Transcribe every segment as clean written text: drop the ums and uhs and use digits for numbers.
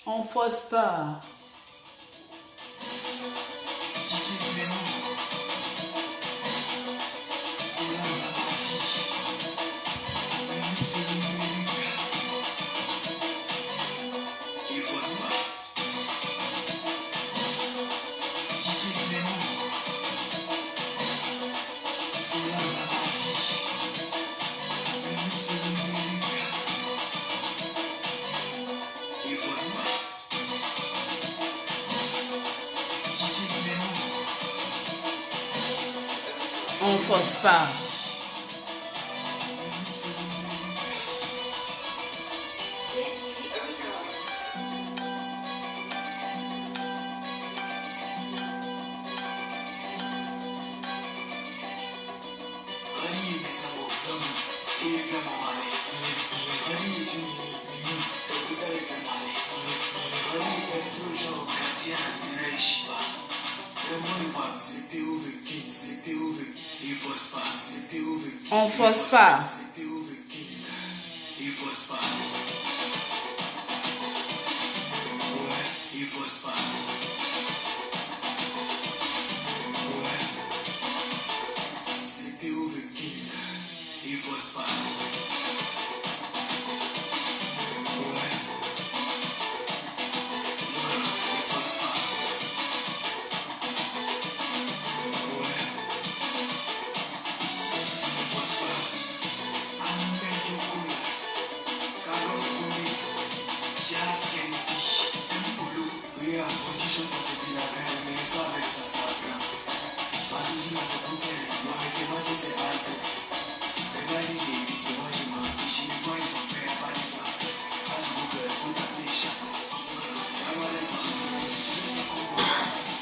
On force pas. On force pas. On force pas.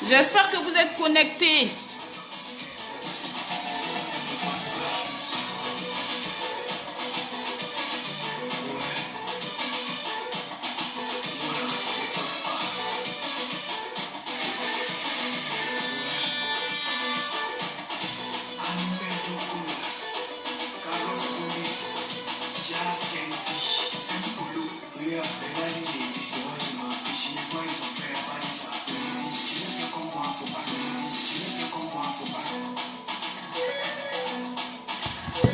J'espère que vous êtes connectés.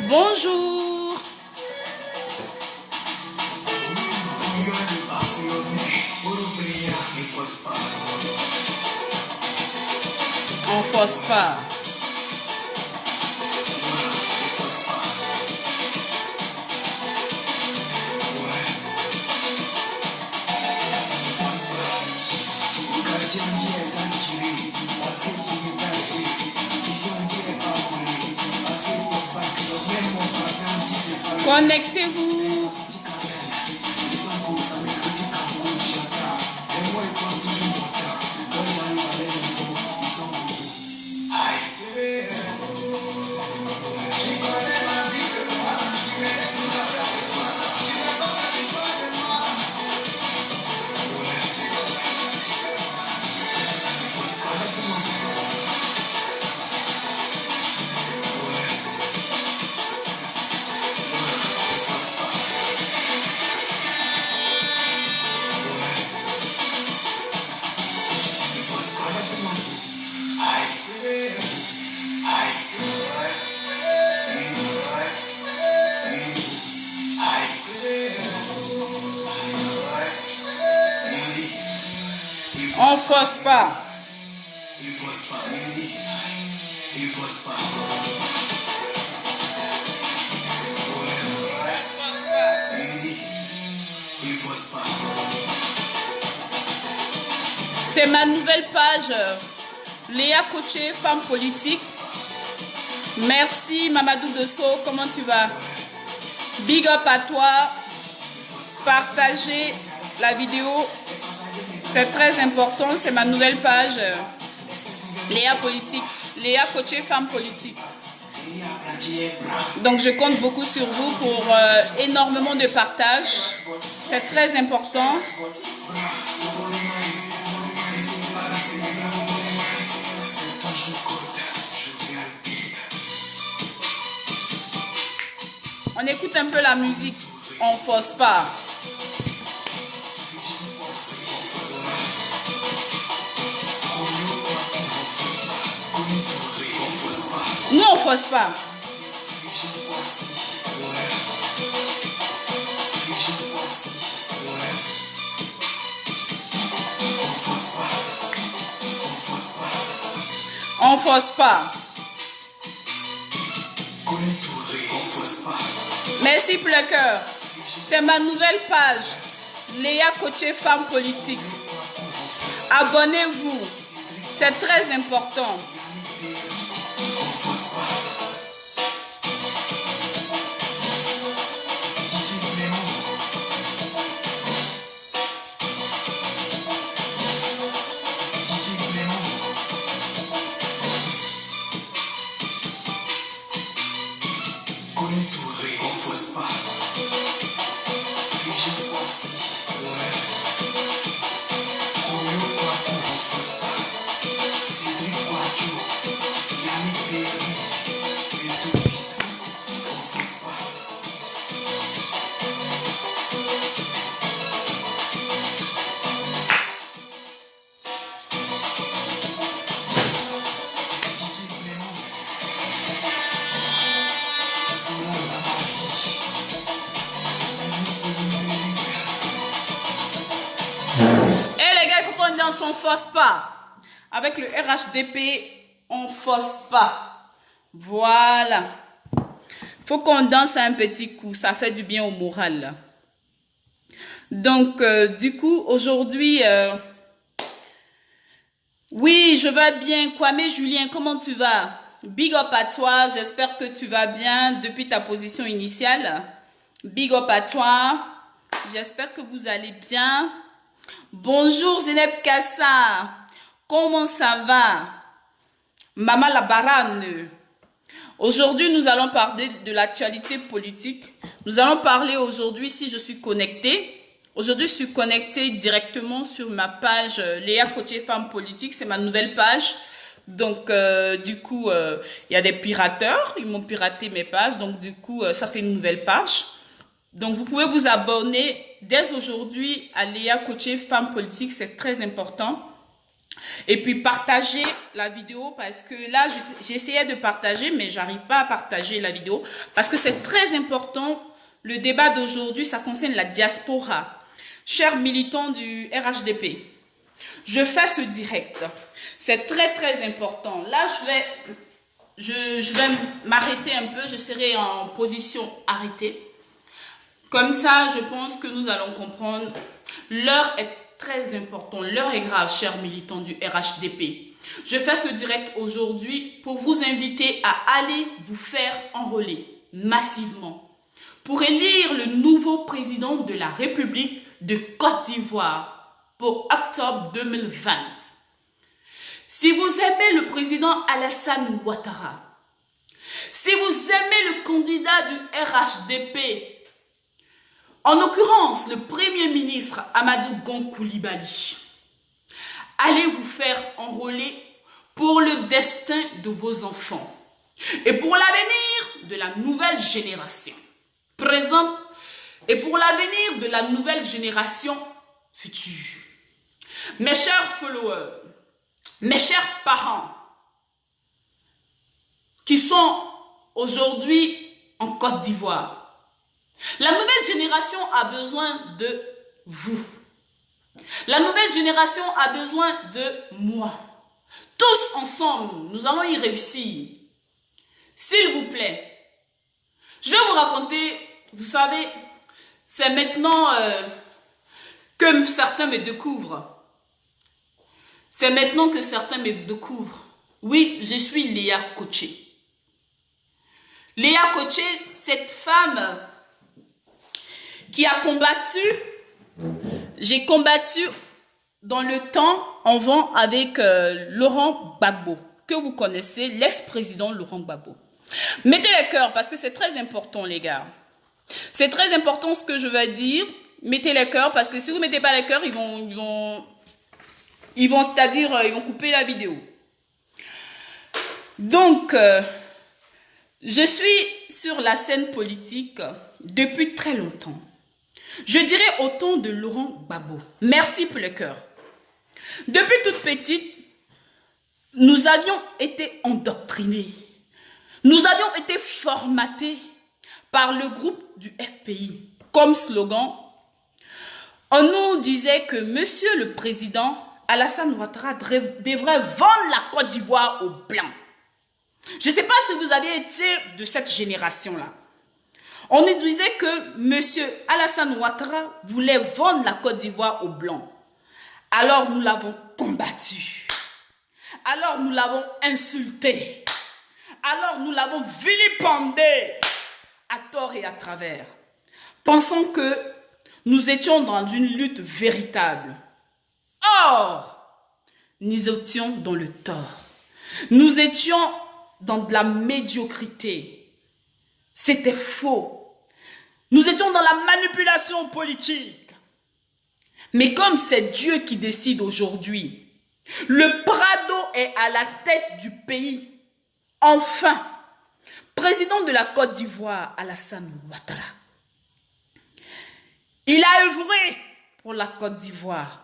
Bonjour. On force pas. Connectez-vous. On force pas. C'est ma nouvelle page, Léa Coaché, femme politique. Merci Mamadou Desso, comment tu vas? Big up à toi. Partagez la vidéo. C'est très important, c'est ma nouvelle page. Léa politique, Léa Coaché, femme politique. Donc je compte beaucoup sur vous pour énormément de partage. C'est très important. On écoute un peu la musique, on force pas. force pas. On force pas. Merci pour le cœur. C'est ma nouvelle page. Léa Coaché Femme Politique. Abonnez-vous. C'est très important. On force pas. Avec le RHDP, on force pas. Voilà. Faut qu'on danse un petit coup. Ça fait du bien au moral. Donc, du coup, aujourd'hui, oui, je vais bien. Kwame Julien, comment tu vas? Big up à toi. J'espère que tu vas bien depuis ta position initiale. Big up à toi. J'espère que vous allez bien. Bonjour Zeneb Kassa, comment ça va? Maman la Barane. Aujourd'hui, nous allons parler de l'actualité politique. Nous allons parler aujourd'hui si je suis connectée. Aujourd'hui, je suis connectée directement sur ma page Léa Coaché Femme Politique. C'est ma nouvelle page. Donc, du coup, il y a des pirateurs. Ils m'ont piraté mes pages. Donc, du coup, ça, c'est une nouvelle page. Donc, vous pouvez vous abonner dès aujourd'hui à Léa Coaché Femme Politique. C'est très important. Et puis, partagez la vidéo parce que là, j'essayais de partager, mais j'arrive pas à partager la vidéo parce que c'est très important. Le débat d'aujourd'hui, ça concerne la diaspora. Chers militants du RHDP, je fais ce direct. C'est très, très important. Là, je vais m'arrêter un peu. Je serai en position arrêtée. Comme ça, je pense que nous allons comprendre. L'heure est très importante. L'heure est grave, chers militants du RHDP. Je fais ce direct aujourd'hui pour vous inviter à aller vous faire enrôler massivement pour élire le nouveau président de la République de Côte d'Ivoire pour octobre 2020. Si vous aimez le président Alassane Ouattara, si vous aimez le candidat du RHDP, en l'occurrence, le Premier ministre Amadou Gon Coulibaly, allez vous faire enrôler pour le destin de vos enfants et pour l'avenir de la nouvelle génération présente et pour l'avenir de la nouvelle génération future. Mes chers followers, mes chers parents qui sont aujourd'hui en Côte d'Ivoire, la nouvelle génération a besoin de vous. La nouvelle génération a besoin de moi. Tous ensemble, nous allons y réussir. S'il vous plaît, je vais vous raconter, vous savez, c'est maintenant que certains me découvrent. C'est maintenant que certains me découvrent. Oui, je suis Léa Coaché. Léa Coaché, cette femme qui a combattu, j'ai combattu dans le temps en vent avec Laurent Gbagbo, que vous connaissez, l'ex-président Laurent Gbagbo. Mettez les cœurs parce que c'est très important, les gars. C'est très important ce que je vais dire. Mettez les cœurs parce que si vous ne mettez pas les cœurs, ils vont c'est-à-dire, ils vont couper la vidéo. Donc, je suis sur la scène politique depuis très longtemps. Je dirais au temps de Laurent Gbagbo. Merci pour le cœur. Depuis toute petite, nous avions été endoctrinés. Nous avions été formatés par le groupe du FPI. Comme slogan, on nous disait que Monsieur le Président Alassane Ouattara devrait vendre la Côte d'Ivoire aux Blancs. Je ne sais pas si vous aviez été de cette génération-là. On nous disait que Monsieur Alassane Ouattara voulait vendre la Côte d'Ivoire aux Blancs. Alors nous l'avons combattu. Alors nous l'avons insulté. Alors nous l'avons vilipendé à tort et à travers, pensant que nous étions dans une lutte véritable. Or, nous étions dans le tort. Nous étions dans de la médiocrité. C'était faux. Nous étions dans la manipulation politique. Mais comme c'est Dieu qui décide aujourd'hui, le Prado est à la tête du pays. Enfin, président de la Côte d'Ivoire, Alassane Ouattara. Il a œuvré pour la Côte d'Ivoire.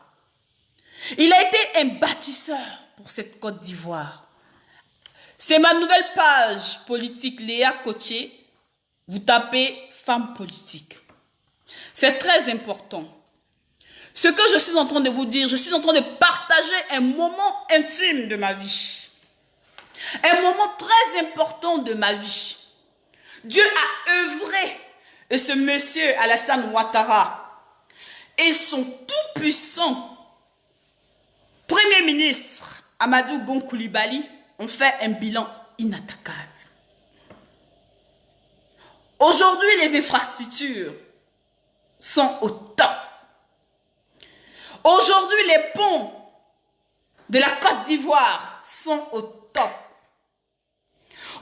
Il a été un bâtisseur pour cette Côte d'Ivoire. C'est ma nouvelle page politique Léa Koché. Vous tapez femme politique. C'est très important. Ce que je suis en train de vous dire, je suis en train de partager un moment intime de ma vie. Un moment très important de ma vie. Dieu a œuvré. Et ce monsieur Alassane Ouattara et son tout-puissant Premier ministre Amadou Gon Coulibaly ont fait un bilan inattaquable. Aujourd'hui, les infrastructures sont au top. Aujourd'hui, les ponts de la Côte d'Ivoire sont au top.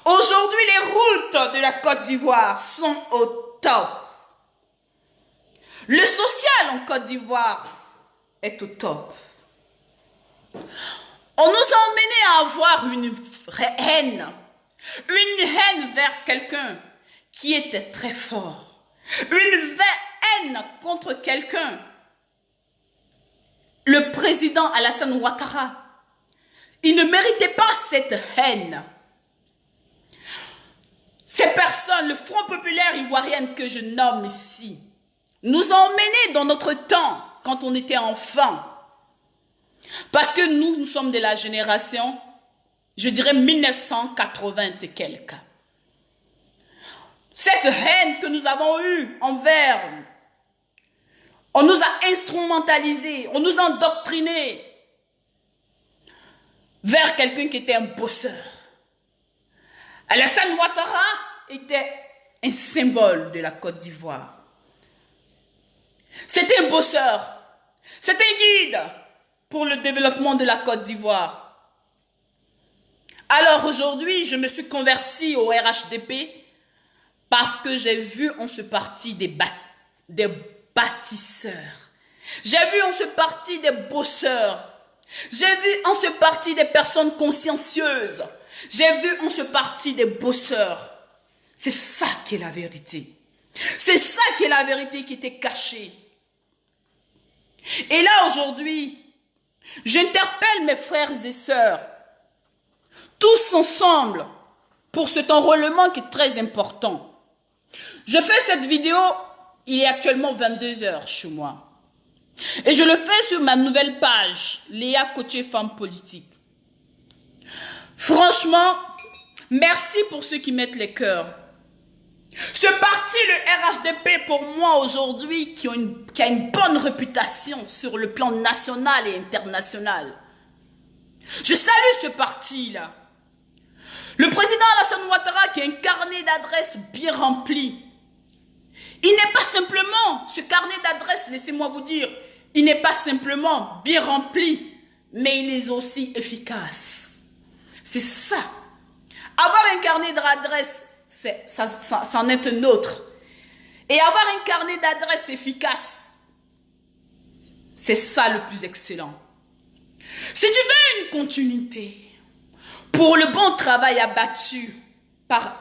Aujourd'hui, les routes de la Côte d'Ivoire sont au top. Le social en Côte d'Ivoire est au top. On nous a emmenés à avoir une haine vers quelqu'un qui était très fort, une haine contre quelqu'un. Le président Alassane Ouattara, il ne méritait pas cette haine. Ces personnes, le Front populaire ivoirien que je nomme ici, nous ont emmenés dans notre temps, quand on était enfant. Parce que nous sommes de la génération, je dirais 1980 et quelques. Cette haine que nous avons eue envers, on nous a instrumentalisés, on nous a endoctrinés vers quelqu'un qui était un bosseur. Alassane Ouattara était un symbole de la Côte d'Ivoire. C'était un bosseur, c'était un guide pour le développement de la Côte d'Ivoire. Alors aujourd'hui, je me suis convertie au RHDP parce que j'ai vu en ce parti des bâtisseurs. J'ai vu en ce parti des bosseurs. J'ai vu en ce parti des personnes consciencieuses. J'ai vu en ce parti des bosseurs. C'est ça qui est la vérité. C'est ça qui est la vérité qui était cachée. Et là aujourd'hui, j'interpelle mes frères et sœurs, tous ensemble, pour cet enrôlement qui est très important. Je fais cette vidéo, il est actuellement 22 h chez moi. Et je le fais sur ma nouvelle page, Léa Koché Femme Politique. Franchement, merci pour ceux qui mettent les cœurs. Ce parti, le RHDP, pour moi aujourd'hui, qui a une bonne réputation sur le plan national et international. Je salue ce parti-là. Le président Alassane Ouattara qui a un carnet d'adresses bien rempli. Il n'est pas simplement, ce carnet d'adresses, laissez-moi vous dire, il n'est pas simplement bien rempli, mais il est aussi efficace. C'est ça. Avoir un carnet d'adresses, ça en est un autre. Et avoir un carnet d'adresses efficace, c'est ça le plus excellent. Si tu veux une continuité pour le bon travail abattu par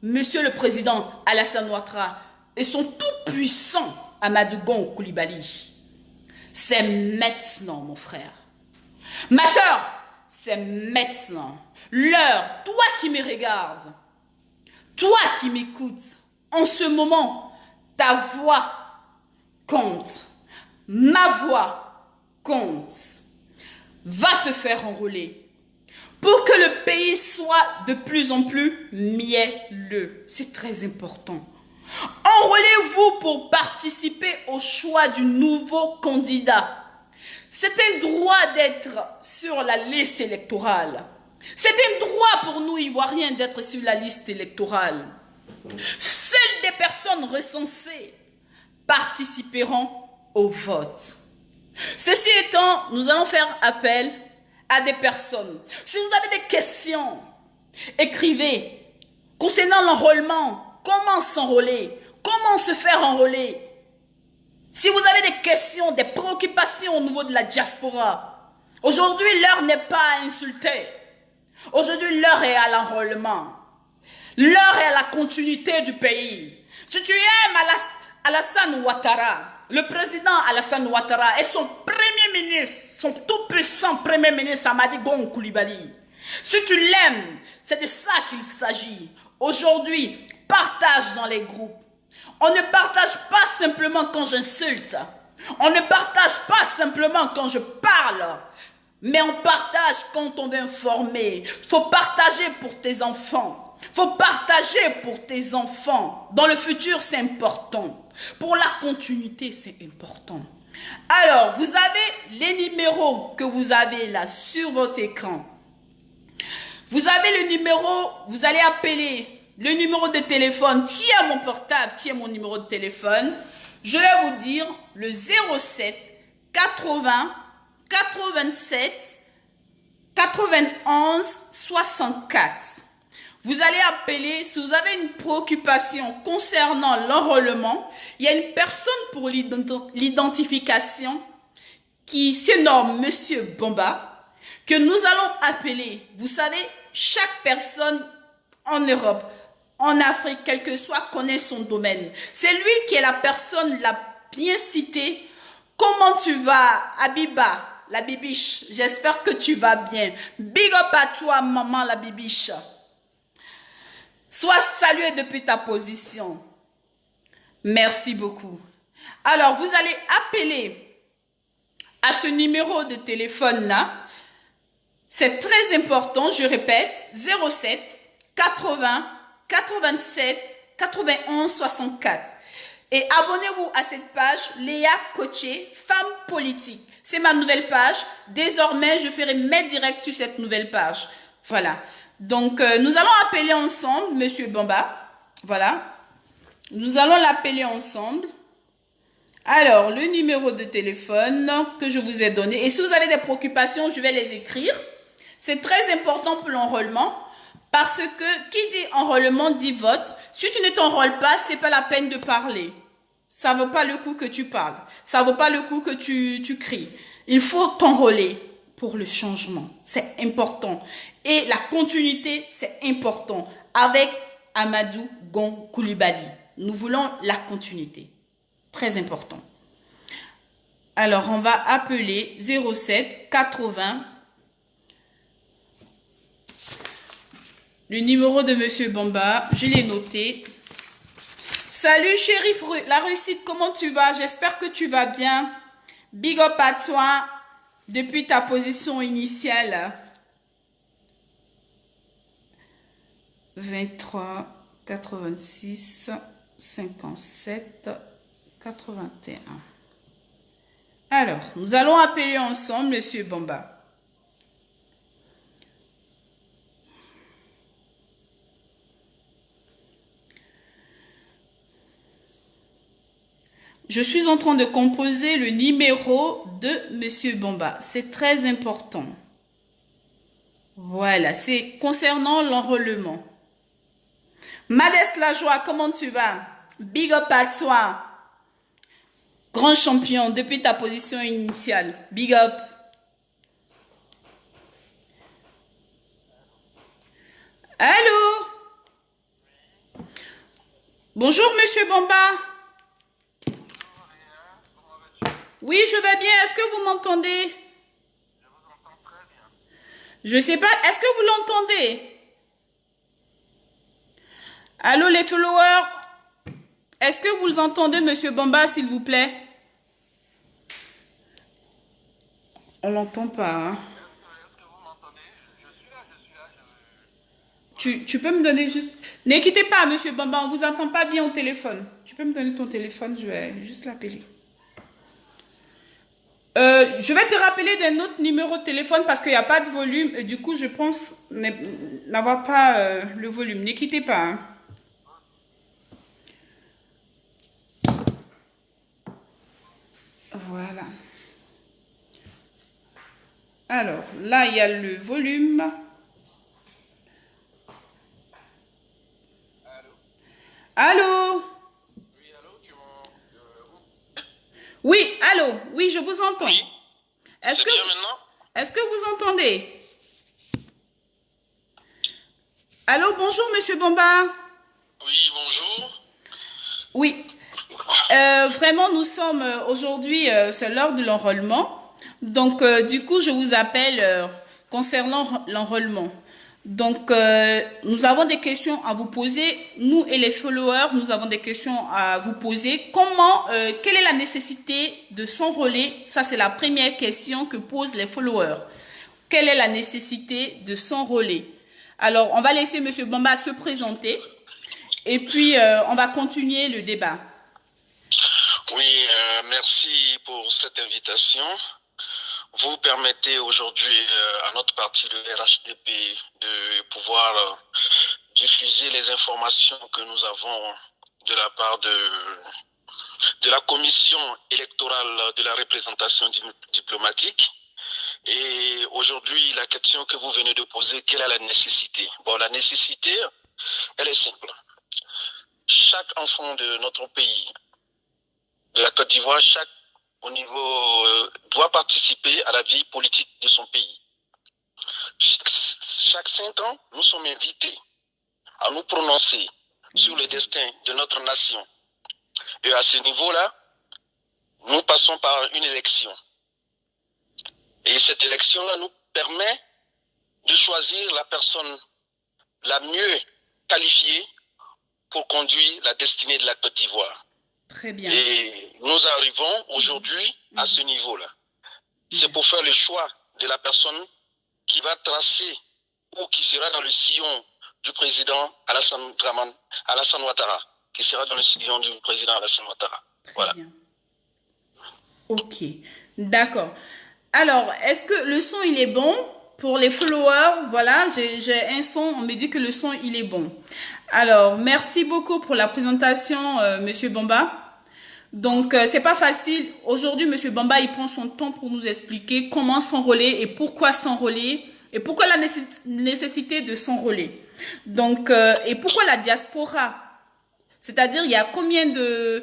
Monsieur le Président Alassane Ouattara et son tout-puissant Amadou Gon Coulibaly, c'est maintenant, mon frère. Ma soeur, c'est maintenant. L'heure, toi qui me regardes, Toi qui m'écoutes, en ce moment, ta voix compte. Ma voix compte. Va te faire enrôler pour que le pays soit de plus en plus mielleux. C'est très important. Enrôlez-vous pour participer au choix du nouveau candidat. C'est un droit d'être sur la liste électorale. C'est un droit pour nous, Ivoiriens, d'être sur la liste électorale. Seules des personnes recensées participeront au vote. Ceci étant, nous allons faire appel à des personnes. Si vous avez des questions, écrivez concernant l'enrôlement. Comment s'enrôler? Comment se faire enrôler? Si vous avez des questions, des préoccupations au niveau de la diaspora, aujourd'hui l'heure n'est pas à insulter. Aujourd'hui l'heure est à l'enrôlement. L'heure est à la continuité du pays. Si tu aimes Alassane Ouattara, le président Alassane Ouattara et son premier ministre, son tout puissant premier ministre Amadi Gon Coulibaly, si tu l'aimes, c'est de ça qu'il s'agit. Aujourd'hui, partage dans les groupes. On ne partage pas simplement quand j'insulte. On ne partage pas simplement quand je parle. Mais on partage quand on veut informer. Il faut partager pour tes enfants. Il faut partager pour tes enfants. Dans le futur, c'est important. Pour la continuité, c'est important. Alors, vous avez les numéros que vous avez là sur votre écran. Vous avez le numéro, vous allez appeler le numéro de téléphone qui est mon portable, qui est mon numéro de téléphone. Je vais vous dire le 07 80 87 91 64. Vous allez appeler si vous avez une préoccupation concernant l'enrôlement. Il y a une personne pour l'identification qui se nomme Monsieur Bomba que nous allons appeler. Vous savez, chaque personne en Europe, en Afrique, quel que soit, connaît son domaine. C'est lui qui est la personne la bien citée. Comment tu vas, Abiba, la bibiche? J'espère que tu vas bien. Big up à toi, maman, la bibiche. Sois salué depuis ta position. Merci beaucoup. Alors, vous allez appeler à ce numéro de téléphone-là. C'est très important, je répète, 07 80 87 91 64. Et abonnez-vous à cette page, Léa Coaché, femme politique. C'est ma nouvelle page. Désormais, je ferai mes directs sur cette nouvelle page. Voilà. Donc, nous allons appeler ensemble Monsieur Bomba. Voilà. Nous allons l'appeler ensemble. Alors, le numéro de téléphone que je vous ai donné. Et si vous avez des préoccupations, je vais les écrire. C'est très important pour l'enrôlement. Parce que qui dit enrôlement dit vote. Si tu ne t'enrôles pas, c'est pas la peine de parler. Ça vaut pas le coup que tu parles. Ça vaut pas le coup que tu cries. Il faut t'enrôler pour le changement. C'est important. Et la continuité, c'est important. Avec Amadou Gon Coulibaly. Nous voulons la continuité. Très important. Alors, on va appeler 07 80. Le numéro de Monsieur Bomba, je l'ai noté. Salut Chérif, la réussite, comment tu vas? J'espère que tu vas bien. Big up à toi depuis ta position initiale. 23 86 57 81. Alors, nous allons appeler ensemble Monsieur Bomba. Je suis en train de composer le numéro de Monsieur Bomba. C'est très important. Voilà, c'est concernant l'enrôlement. Madès Lajoie, comment tu vas? Big up à toi. Grand champion depuis ta position initiale. Big up. Allô? Bonjour Monsieur Bomba. Oui, je vais bien. Est-ce que vous m'entendez? Je vous entends très bien. Je ne sais pas. Est-ce que vous l'entendez? Allô les followers, est-ce que vous entendez Monsieur Bamba, s'il vous plaît? On l'entend pas, hein. Est-ce que vous m'entendez? Je suis là, je suis là. Tu peux me donner juste... Ne quittez pas, Monsieur Bamba, on vous entend pas bien au téléphone. Tu peux me donner ton téléphone, je vais juste l'appeler. Je vais te rappeler d'un autre numéro de téléphone parce qu'il n'y a pas de volume. Et du coup, je pense n'avoir pas le volume. Ne quittez pas, hein. Voilà. Alors, là, il y a le volume. Allô? Oui, allô, Oui, allô? Oui, je vous entends. Oui, Est-ce c'est que, bien maintenant? est-ce que vous entendez? Allô, bonjour, Monsieur Bamba. Oui, bonjour. Oui, vraiment, nous sommes aujourd'hui, c'est l'heure de l'enrôlement. Donc, du coup, je vous appelle concernant l'enrôlement. Donc, nous avons des questions à vous poser. Nous et les followers, nous avons des questions à vous poser. Quelle est la nécessité de s'enrôler? Ça, c'est la première question que posent les followers. Quelle est la nécessité de s'enrôler? Alors, on va laisser Monsieur Bamba se présenter et puis on va continuer le débat. Oui, merci pour cette invitation. Vous permettez aujourd'hui à notre parti, le RHDP, de pouvoir diffuser les informations que nous avons de la part de la commission électorale de la représentation diplomatique. Et aujourd'hui, la question que vous venez de poser, quelle est la nécessité? Bon, la nécessité, elle est simple. Chaque enfant de notre pays, de la Côte d'Ivoire, chaque au niveau doit participer à la vie politique de son pays. Chaque 5 ans, nous sommes invités à nous prononcer sur le destin de notre nation. Et à ce niveau-là, nous passons par une élection. Et cette élection-là nous permet de choisir la personne la mieux qualifiée pour conduire la destinée de la Côte d'Ivoire. Très bien. Et nous arrivons aujourd'hui à ce niveau-là. C'est pour faire le choix de la personne qui va tracer ou qui sera dans le sillon du président Alassane Ouattara, qui sera dans le sillon du président Alassane Ouattara. Voilà. Très bien. Ok, d'accord. Alors, est-ce que le son, il est bon? Pour les followers, voilà, j'ai un son, on me dit que le son, il est bon. Alors, merci beaucoup pour la présentation, Monsieur Bamba. Donc, c'est pas facile. Aujourd'hui, Monsieur Bamba, il prend son temps pour nous expliquer comment s'enrôler et pourquoi la nécessité de s'enrôler. Donc, et pourquoi la diaspora? C'est-à-dire, il y a combien de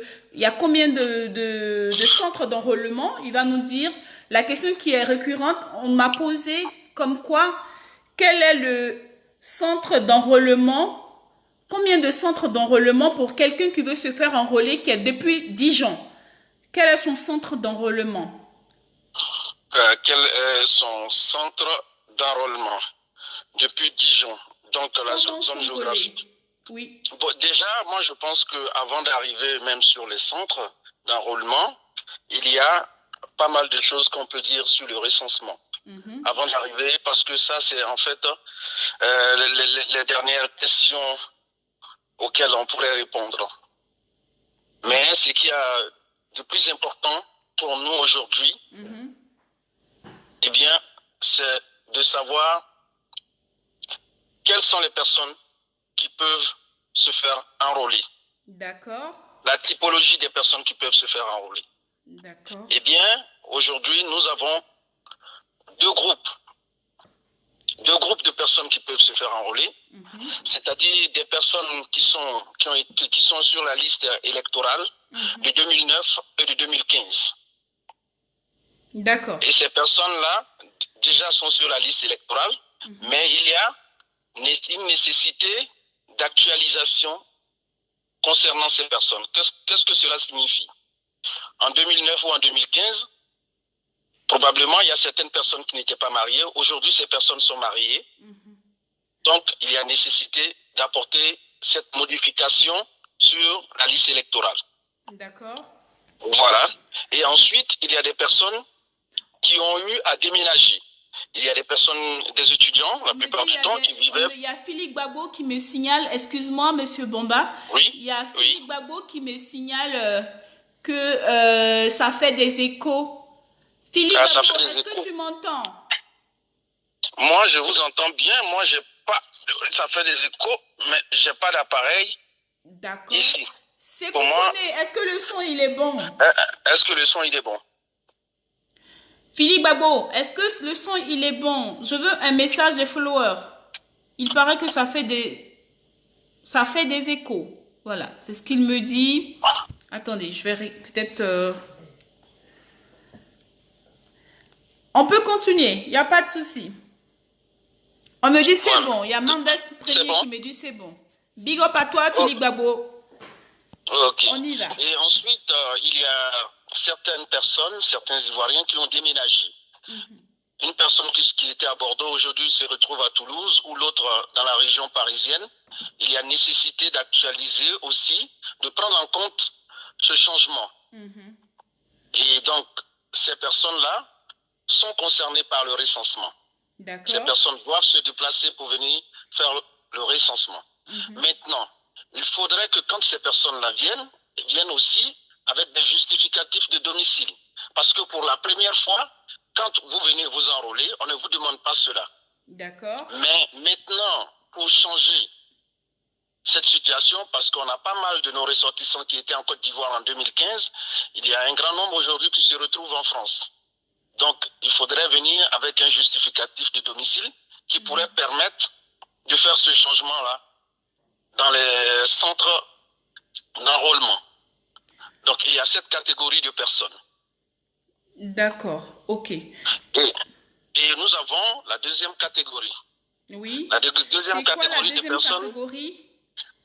centres d'enrôlement? Il va nous dire. La question qui est récurrente, on m'a posé comme quoi, quel est le centre d'enrôlement? Combien de centres d'enrôlement pour quelqu'un qui veut se faire enrôler, qui est depuis Dijon? Quel est son centre d'enrôlement? Quel est son centre d'enrôlement depuis Dijon, donc la zone géographique? Oui. Bon, déjà, moi je pense qu'avant d'arriver même sur les centres d'enrôlement, il y a pas mal de choses qu'on peut dire sur le recensement. Avant d'arriver, parce que ça c'est en fait les dernières questions auxquelles on pourrait répondre. Mais ce qui a de plus important pour nous aujourd'hui, eh bien, c'est de savoir quelles sont les personnes qui peuvent se faire enrôler. D'accord. La typologie des personnes qui peuvent se faire enrôler. D'accord. Eh bien, aujourd'hui, nous avons deux groupes de personnes qui peuvent se faire enrôler, c'est-à-dire des personnes qui sont sur la liste électorale de 2009 et de 2015. D'accord. Et ces personnes-là, déjà sont sur la liste électorale, mais il y a une nécessité d'actualisation concernant ces personnes. Qu'est-ce que cela signifie? En 2009 ou en 2015, probablement, il y a certaines personnes qui n'étaient pas mariées. Aujourd'hui, ces personnes sont mariées. Donc, il y a nécessité d'apporter cette modification sur la liste électorale. D'accord. Voilà. Et ensuite, il y a des personnes qui ont eu à déménager. Il y a des personnes, des étudiants, la plupart du temps, qui vivaient... Il y a Philippe Gbagbo qui me signale, excuse-moi, Monsieur Bomba. Oui. Il y a Philippe Gbagbo qui me signale que ça fait des échos. Philippe Gbagbo, est-ce que tu m'entends? Moi, je vous entends bien. Moi, j'ai pas... Ça fait des échos, mais j'ai pas d'appareil. D'accord. Ici. C'est pour moi. Est-ce que le son, il est bon? Est-ce que le son, il est bon? Philippe Gbagbo, est-ce que le son, il est bon? Je veux un message des followers. Il paraît que ça fait des échos. Voilà, c'est ce qu'il me dit. Attendez, je vais peut-être... On peut continuer, il n'y a pas de souci. On me dit c'est bon. Il y a Mendes Premier qui me dit c'est bon. Big up à toi, Philippe Gbagbo. Ok. On y va. Et ensuite, il y a certaines personnes, certains Ivoiriens qui ont déménagé. Une personne qui était à Bordeaux aujourd'hui se retrouve à Toulouse ou l'autre dans la région parisienne. Il y a nécessité d'actualiser aussi, de prendre en compte ce changement. Et donc, ces personnes-là sont concernées par le recensement. Ces personnes doivent se déplacer pour venir faire le recensement. Maintenant, il faudrait que quand ces personnes-là viennent aussi avec des justificatifs de domicile. Parce que pour la première fois, quand vous venez vous enrôler, on ne vous demande pas cela. D'accord. Mais maintenant, pour changer cette situation, parce qu'on a pas mal de nos ressortissants qui étaient en Côte d'Ivoire en 2015, il y a un grand nombre aujourd'hui qui se retrouvent en France. Donc, il faudrait venir avec un justificatif de domicile qui pourrait permettre de faire ce changement-là dans les centres d'enrôlement. Donc, il y a cette catégorie de personnes. D'accord, ok. Et nous avons la deuxième catégorie. Oui. La deuxième catégorie de personnes.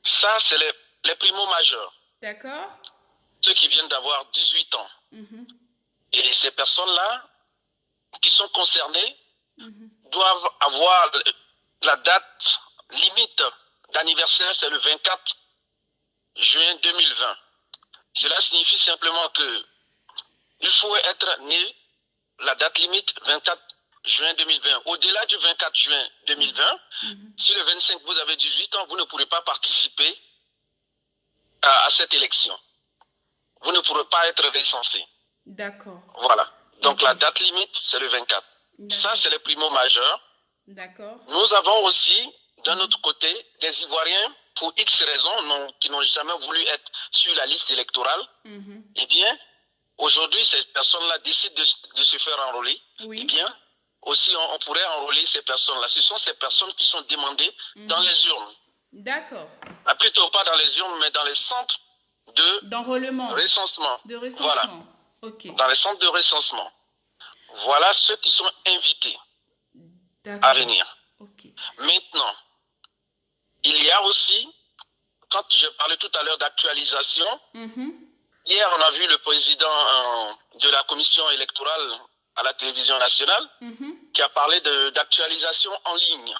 Ça, c'est les primo-majeurs. D'accord. Ceux qui viennent d'avoir 18 ans. Et ces personnes-là, qui sont concernés doivent avoir la date limite d'anniversaire, c'est le 24 juin 2020. Cela signifie simplement que il faut être né la date limite 24 juin 2020. Au-delà du 24 juin 2020, si le 25 vous avez 18 ans, vous ne pourrez pas participer à cette élection. Vous ne pourrez pas être recensé. D'accord. Voilà. Donc la date limite, c'est le 24. Ça, c'est les primo-majeurs. D'accord. Nous avons aussi, d'un autre côté, des Ivoiriens, pour X raisons, qui n'ont jamais voulu être sur la liste électorale. Eh bien, aujourd'hui, ces personnes-là décident de se faire enrôler. Eh bien, aussi, on pourrait enrôler ces personnes-là. Ce sont ces personnes qui sont demandées dans les urnes. D'accord. Plutôt pas dans les urnes, mais dans les centres d'enrôlement. Recensement. De recensement. Voilà. Okay. Dans les centres de recensement. Voilà ceux qui sont invités à venir. Okay. Maintenant, il y a aussi, quand je parlais tout à l'heure d'actualisation, hier on a vu le président de la commission électorale à la télévision nationale qui a parlé d'actualisation en ligne.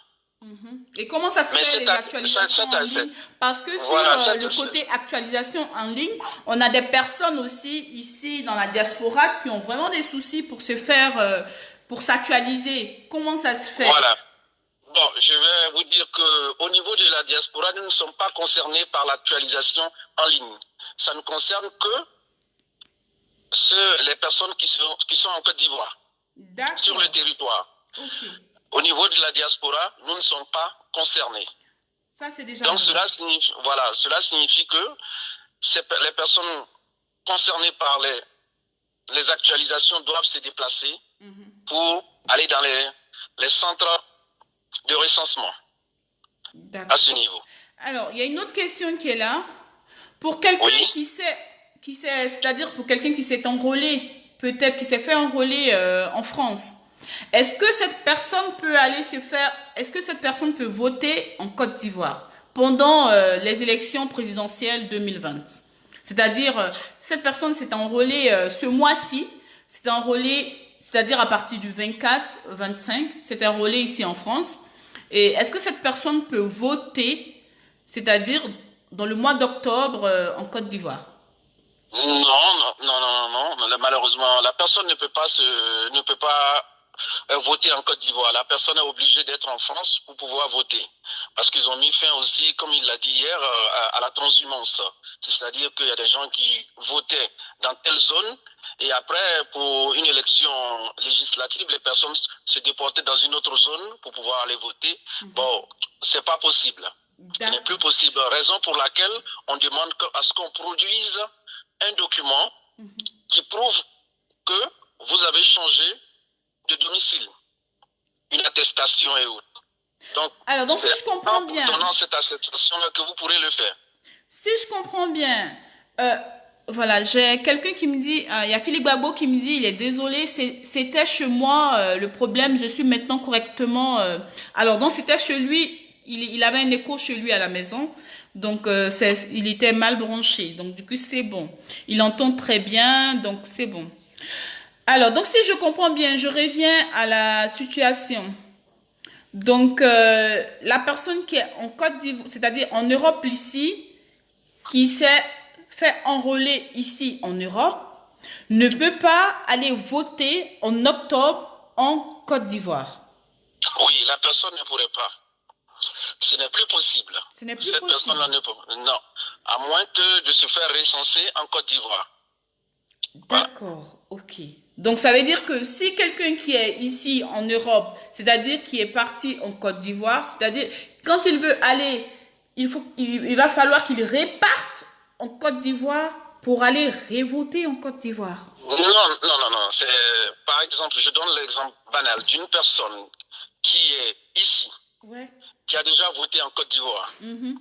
Et comment ça se fait les actualisations en ligne? Parce que sur le côté actualisation en ligne, on a des personnes aussi ici dans la diaspora qui ont vraiment des soucis pour se faire, pour s'actualiser. Comment ça se fait? Voilà. Bon, je vais vous dire qu'au niveau de la diaspora, nous ne sommes pas concernés par l'actualisation en ligne. Ça ne concerne que les personnes qui sont en Côte d'Ivoire, sur le territoire. Okay. Au niveau de la diaspora, nous ne sommes pas concernés. Ça, c'est déjà donc, cela signifie que les personnes concernées par les actualisations doivent se déplacer pour aller dans les centres de recensement à ce niveau. Alors, il y a une autre question qui est là. Pour quelqu'un qui sait, c'est-à-dire pour quelqu'un qui s'est enrôlé, peut-être qui s'est fait enrôler en France, est-ce que cette personne peut est-ce que cette personne peut voter en Côte d'Ivoire pendant les élections présidentielles 2020? C'est-à-dire, cette personne s'est enrôlée ce mois-ci, s'est enrôlée, c'est-à-dire à partir du 24-25, s'est enrôlée ici en France. Et est-ce que cette personne peut voter c'est-à-dire dans le mois d'octobre en Côte d'Ivoire. Non. Malheureusement, la personne ne peut pas voter en Côte d'Ivoire. La personne est obligée d'être en France pour pouvoir voter. Parce qu'ils ont mis fin aussi, comme il l'a dit hier, à la transhumance. C'est-à-dire qu'il y a des gens qui votaient dans telle zone et après, pour une élection législative, les personnes se déportaient dans une autre zone pour pouvoir aller voter. Bon, c'est pas possible. Ce n'est plus D'accord. possible. Raison pour laquelle on demande à ce qu'on produise un document qui prouve que vous avez changé de domicile, une attestation et autres. Donc, Alors, donc si c'est je en comprends vous bien, donnant cette attestation-là que vous pourrez le faire. si je comprends bien, euh, voilà, j'ai quelqu'un qui me dit, il y a Philippe Gbagbo qui me dit, il est désolé, c'était chez moi le problème, je suis maintenant correctement. Alors, donc c'était chez lui, il avait un écho chez lui à la maison, donc il était mal branché, donc du coup c'est bon. Il entend très bien, donc c'est bon. Alors, donc si je comprends bien, je reviens à la situation. Donc, la personne qui est en Côte d'Ivoire, c'est-à-dire en Europe ici, qui s'est fait enrôler ici en Europe, ne peut pas aller voter en octobre en Côte d'Ivoire. Oui, la personne ne pourrait pas. Ce n'est plus possible. Ce n'est plus Cette possible. personne-là ne peut pas. Non. À moins que de se faire recenser en Côte d'Ivoire. Voilà. D'accord, ok. Donc, ça veut dire que si quelqu'un qui est ici en Europe, c'est-à-dire qui est parti en Côte d'Ivoire, c'est-à-dire quand il veut aller, il va falloir qu'il reparte en Côte d'Ivoire pour aller revoter en Côte d'Ivoire. Non. Par exemple, je donne l'exemple banal d'une personne qui est ici, Ouais. qui a déjà voté en Côte d'Ivoire. Il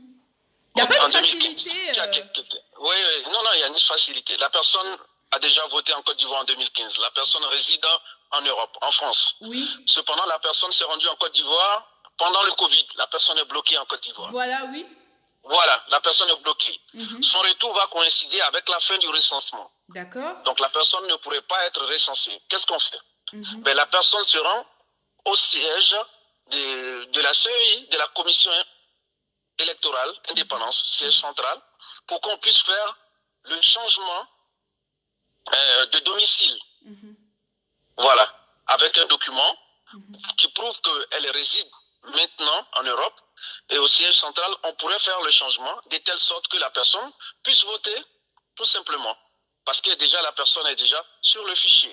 n'y a pas En de 2015. facilité. Oui, non, il y a une facilité. La personne a déjà voté en Côte d'Ivoire en 2015. La personne réside en Europe, en France. Oui. Cependant, la personne s'est rendue en Côte d'Ivoire pendant le Covid. La personne est bloquée en Côte d'Ivoire. Voilà, oui. Voilà, la personne est bloquée. Son retour va coïncider avec la fin du recensement. D'accord. Donc, la personne ne pourrait pas être recensée. Qu'est-ce qu'on fait? Ben, la personne se rend au siège de la CEI, de la Commission électorale, indépendance, siège central, pour qu'on puisse faire le changement de domicile. Voilà, avec un document qui prouve qu'elle réside maintenant en Europe et au siège central, on pourrait faire le changement de telle sorte que la personne puisse voter tout simplement. Parce que déjà la personne est déjà sur le fichier.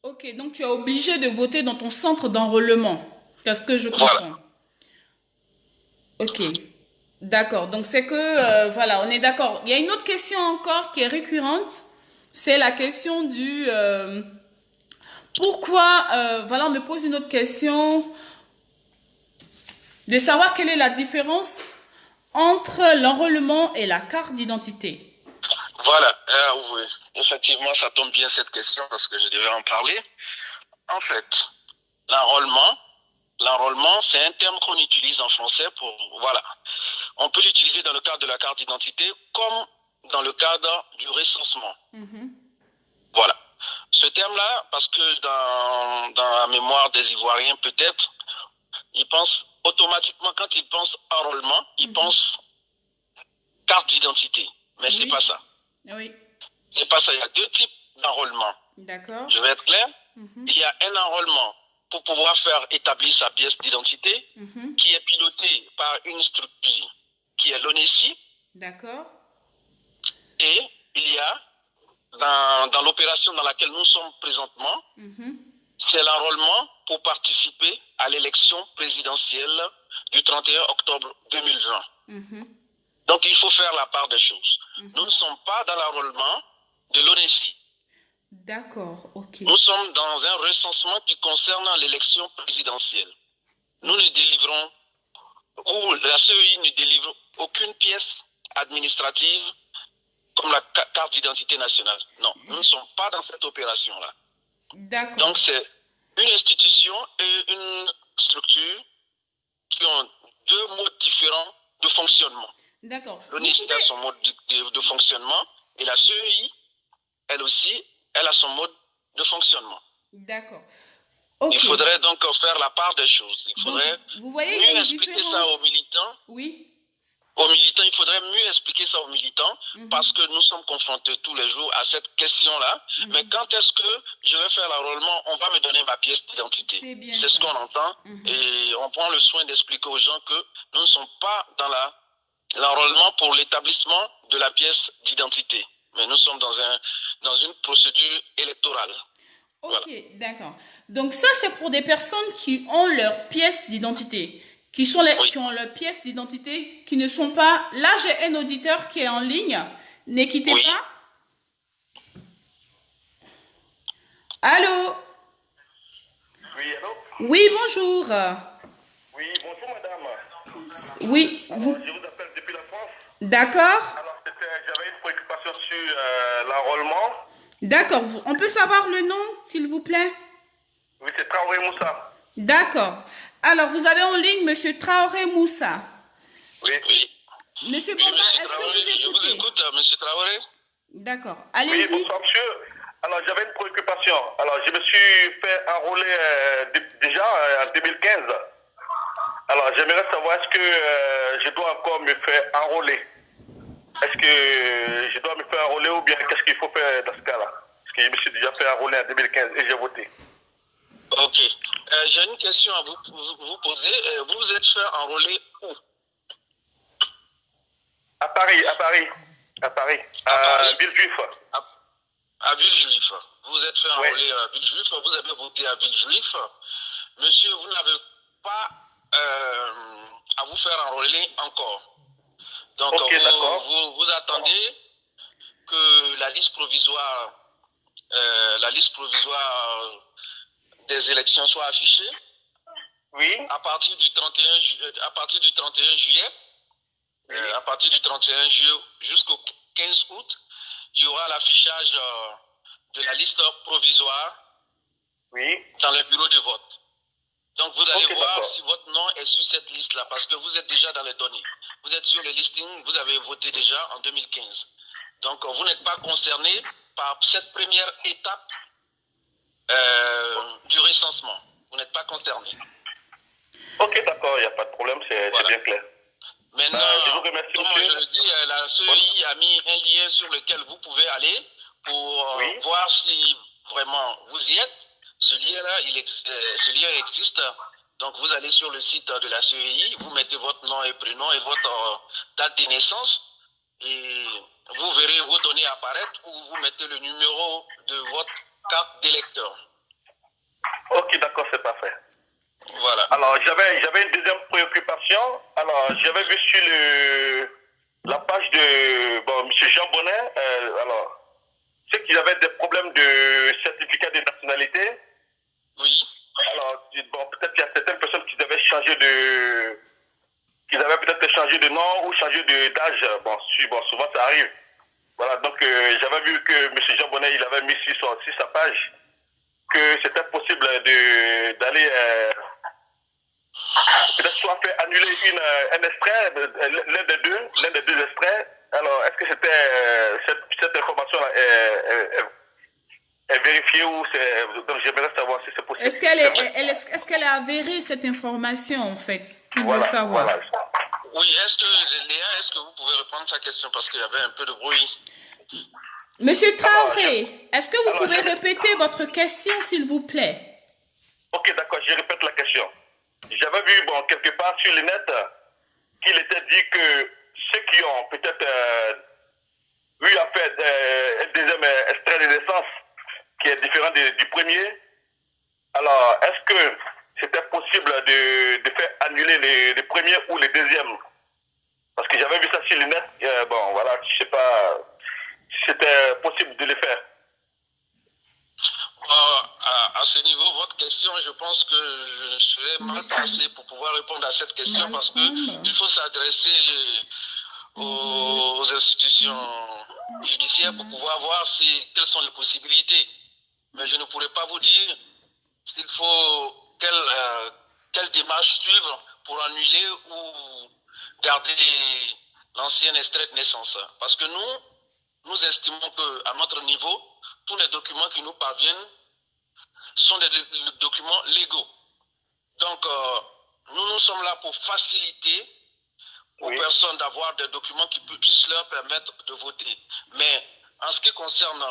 Ok, donc tu es obligé de voter dans ton centre d'enrôlement. C'est ce que je comprends. Voilà. Ok, d'accord. Donc c'est que, voilà, on est d'accord. Il y a une autre question encore qui est récurrente. C'est la question du... pourquoi, voilà, on me pose une autre question. De savoir quelle est la différence entre l'enrôlement et la carte d'identité. Voilà, oui. Effectivement, ça tombe bien cette question parce que je devais en parler. En fait, l'enrôlement, c'est un terme qu'on utilise en français pour, voilà. On peut l'utiliser dans le cadre de la carte d'identité comme dans le cadre du recensement. Voilà. Ce terme-là, parce que dans la mémoire des Ivoiriens, peut-être, ils pensent automatiquement, quand ils pensent enrôlement, ils pensent carte d'identité. Mais c'est pas ça. Oui. C'est pas ça. Il y a deux types d'enrôlement. D'accord. Je vais être clair. Il y a un enrôlement pour pouvoir faire établir sa pièce d'identité qui est piloté par une structure qui est l'ONESI. D'accord. Et il y a dans l'opération dans laquelle nous sommes présentement, c'est l'enrôlement pour participer à l'élection présidentielle du 31 octobre 2020. Donc il faut faire la part des choses. Nous ne sommes pas dans l'enrôlement de l'ONESI. D'accord, ok. Nous sommes dans un recensement qui concerne l'élection présidentielle. Nous ne délivrons, ou la CEI ne délivre aucune pièce administrative comme la carte d'identité nationale. Non, nous ne sommes pas dans cette opération-là. D'accord. Donc c'est une institution et une structure qui ont deux modes différents de fonctionnement. D'accord. L'ONESI a son mode de fonctionnement et la CEI, elle aussi, elle a son mode de fonctionnement. D'accord. Okay. Il faudrait donc faire la part des choses. Il faudrait donc, vous voyez, mieux expliquer ça aux militants. Oui. aux militants, il faudrait mieux expliquer ça aux militants parce que nous sommes confrontés tous les jours à cette question-là. Mais quand est-ce que je vais faire l'enrôlement, on va me donner ma pièce d'identité. C'est ce qu'on entend et on prend le soin d'expliquer aux gens que nous ne sommes pas dans l'enrôlement pour l'établissement de la pièce d'identité. Mais nous sommes dans une procédure électorale. Ok, voilà. D'accord. Donc ça, c'est pour des personnes qui ont leur pièce d'identité. Qui ont leur pièce d'identité, qui ne sont pas... Là, j'ai un auditeur qui est en ligne. Ne quittez pas. Allô? Oui, allô? Oui, bonjour. Oui, bonjour madame. Oui, alors, je vous appelle depuis la France. D'accord. Alors, j'avais une préoccupation sur l'enrôlement. D'accord. On peut savoir le nom, s'il vous plaît? Oui, c'est Traoré Moussa. D'accord. Alors, vous avez en ligne M. Traoré Moussa. Oui, oui. Monsieur Bomba, est-ce que vous écoutez? Je vous écoute, M. Traoré. D'accord. Allez-y. Oui, bonsoir, monsieur. Alors, j'avais une préoccupation. Alors, je me suis fait enrôler déjà en 2015. Alors, j'aimerais savoir, est-ce que je dois encore me faire enrôler? Est-ce que je dois me faire enrôler ou bien qu'est-ce qu'il faut faire dans ce cas-là? Parce que je me suis déjà fait enrôler en 2015 et j'ai voté. Ok. J'ai une question à vous poser. Vous vous êtes fait enrôler où? À Paris. À Villejuif. À Villejuif. Vous vous êtes fait enrôler à Villejuif. Vous avez voté à Villejuif. Monsieur, vous n'avez pas à vous faire enrôler encore. Donc, okay, vous attendez que la liste provisoire des élections soit affichée. Oui. À partir du 31 juillet, oui. À partir du 31 juillet jusqu'au 15 août, il y aura l'affichage de la liste provisoire dans les bureaux de vote. Donc, vous allez voir si votre nom est sur cette liste-là, parce que vous êtes déjà dans les données. Vous êtes sur les listings, vous avez voté déjà en 2015. Donc, vous n'êtes pas concerné par cette première étape du recensement. Vous n'êtes pas concerné. Ok, d'accord, il n'y a pas de problème, c'est bien clair. Maintenant, je vous remercie, comme je le dis, la CEI a mis un lien sur lequel vous pouvez aller pour voir si vraiment vous y êtes. Ce lien existe. Donc, vous allez sur le site de la CEI, vous mettez votre nom et prénom et votre date de naissance et vous verrez vos données apparaître ou vous mettez le numéro de votre carte d'électeur. Ok, d'accord, c'est parfait. Voilà. Alors, j'avais une deuxième préoccupation. Alors, j'avais vu sur la page de M. Jean Bonnet, alors, c'est qu'ils avaient des problèmes de certificat de nationalité. Oui. Alors, peut-être qu'il y a certaines personnes qui avaient peut-être changé de nom ou changé d'âge. Souvent ça arrive. Voilà, donc j'avais vu que M. Jean Bonnet, il avait mis sur sa page que c'était possible d'aller peut-être soit fait annuler un extrait, l'un des deux extraits. Alors, est-ce que cette information-là est vérifiée ou c'est... Donc, j'aimerais savoir si c'est possible. Est-ce qu'elle a avéré cette information, en fait, qu'il veut savoir? Voilà. Oui, Léa, est-ce que vous pouvez répondre à sa question parce qu'il y avait un peu de bruit? Monsieur Traoré, est-ce que vous pouvez répéter votre question, s'il vous plaît? Ok, d'accord, je répète la question. J'avais vu, quelque part sur le net, qu'il était dit que ceux qui ont peut-être eu à faire un deuxième extrait de naissance, qui est différent du premier, alors est-ce que c'était possible de faire annuler les premiers ou les deuxièmes? Parce que j'avais vu ça sur le net, voilà, je sais pas si c'était possible de le faire. À ce niveau, votre question, je pense que je serais mal placé pour pouvoir répondre à cette question parce qu'il faut s'adresser aux institutions judiciaires pour pouvoir voir quelles sont les possibilités. Mais je ne pourrais pas vous dire s'il faut quelle démarche suivre pour annuler ou garder l'ancien extrait de naissance. Parce que nous estimons qu'à notre niveau, tous les documents qui nous parviennent sont des documents légaux. Donc, nous sommes là pour faciliter, aux Oui. personnes d'avoir des documents qui puissent leur permettre de voter. Mais en ce qui concerne